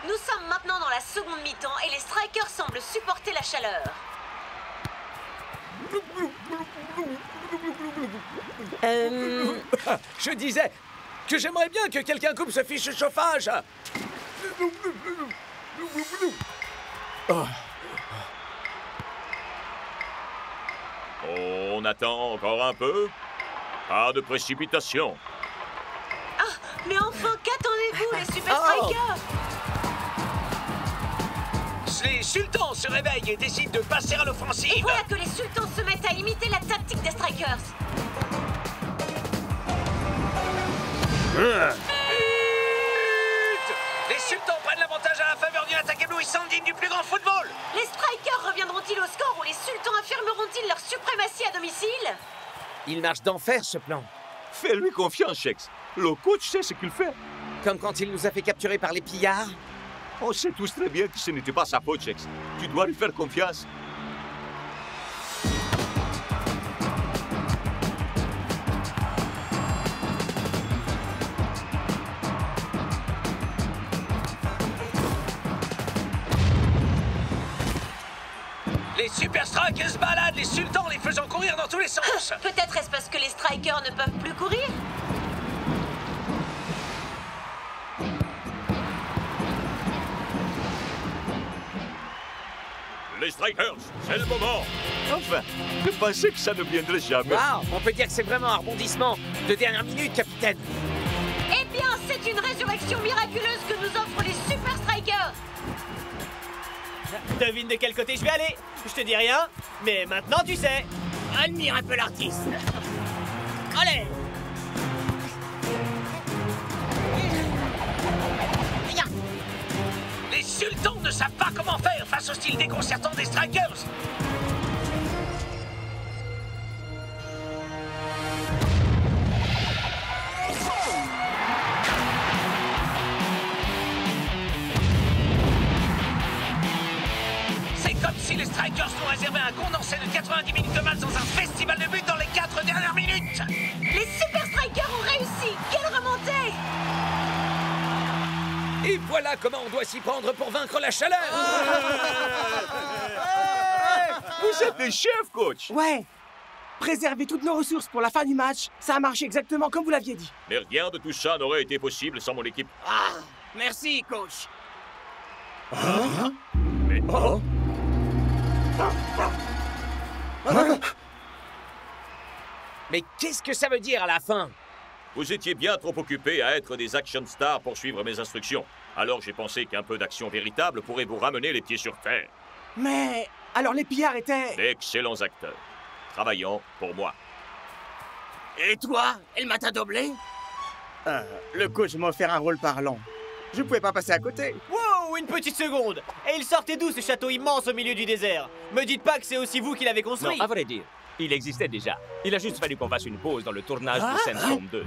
Nous sommes maintenant dans la seconde mi-temps et les strikers semblent supporter la chaleur. Je disais que j'aimerais bien que quelqu'un coupe ce fichu chauffage. On attend encore un peu. Pas de précipitation. Ah, mais enfin, qu'attendez-vous, les Super Strikers? Les sultans se réveillent et décident de passer à l'offensive. Et voilà que les sultans se mettent à imiter la tactique des strikers. Les sultans prennent l'avantage à la faveur d'une attaque éblouissante digne du plus grand football. Les strikers reviendront-ils au score ou les sultans affirmeront-ils leur suprématie à domicile? Il marche d'enfer, ce plan. Fais-lui confiance, Shakes. Le coach sait ce qu'il fait. Comme quand il nous a fait capturer par les pillards. On sait tous très bien que ce n'était pas sa faute, Shakes. Tu dois lui faire confiance. Les Super Strikers baladent les sultans, les faisant courir dans tous les sens. Peut-être est-ce parce que les strikers ne peuvent plus courir? Les strikers, c'est le moment. Enfin, je pensais que ça ne viendrait jamais. Waouh, on peut dire que c'est vraiment un rebondissement de dernière minute, capitaine. Eh bien, c'est une résurrection miraculeuse que nous offrent les Super Strikers. Devine de quel côté je vais aller. Je te dis rien, mais maintenant tu sais. Admire un peu l'artiste. Allez. Les sultans ne savent pas comment faire face au style déconcertant des strikers. C'est comme si les strikers nous réservaient un condensé de 90 minutes de match dans un festival de buts dans les 4 dernières minutes. Les Super Strikers ont réussi. Quelle remontée! Et voilà comment on doit s'y prendre pour vaincre la chaleur. Vous êtes des chefs, coach. Ouais. Préserver toutes nos ressources pour la fin du match, ça a marché exactement comme vous l'aviez dit. Mais rien de tout ça n'aurait été possible sans mon équipe. Ah, merci, coach. Mais... Mais qu'est-ce que ça veut dire à la fin? Vous étiez bien trop occupés à être des action stars pour suivre mes instructions. Alors j'ai pensé qu'un peu d'action véritable pourrait vous ramener les pieds sur terre. Mais alors les pillards étaient... D'excellents acteurs, travaillant pour moi. Et toi, elle m'a doblé? Le coach m'a offert un rôle parlant. Je pouvais pas passer à côté. Wow! Oh, une petite seconde! Et il sortait d'où ce château immense au milieu du désert? Me dites pas que c'est aussi vous qui l'avez construit? Non, à vrai dire, il existait déjà. Il a juste fallu qu'on fasse une pause dans le tournage de Sandstorm 2.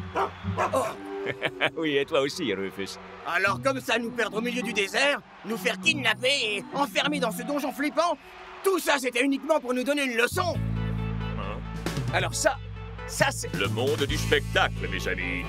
Oui, et toi aussi, Rufus. Alors comme ça, nous perdre au milieu du désert, nous faire kidnapper et enfermer dans ce donjon flippant, tout ça c'était uniquement pour nous donner une leçon. Alors ça c'est... Le monde du spectacle, mes amis.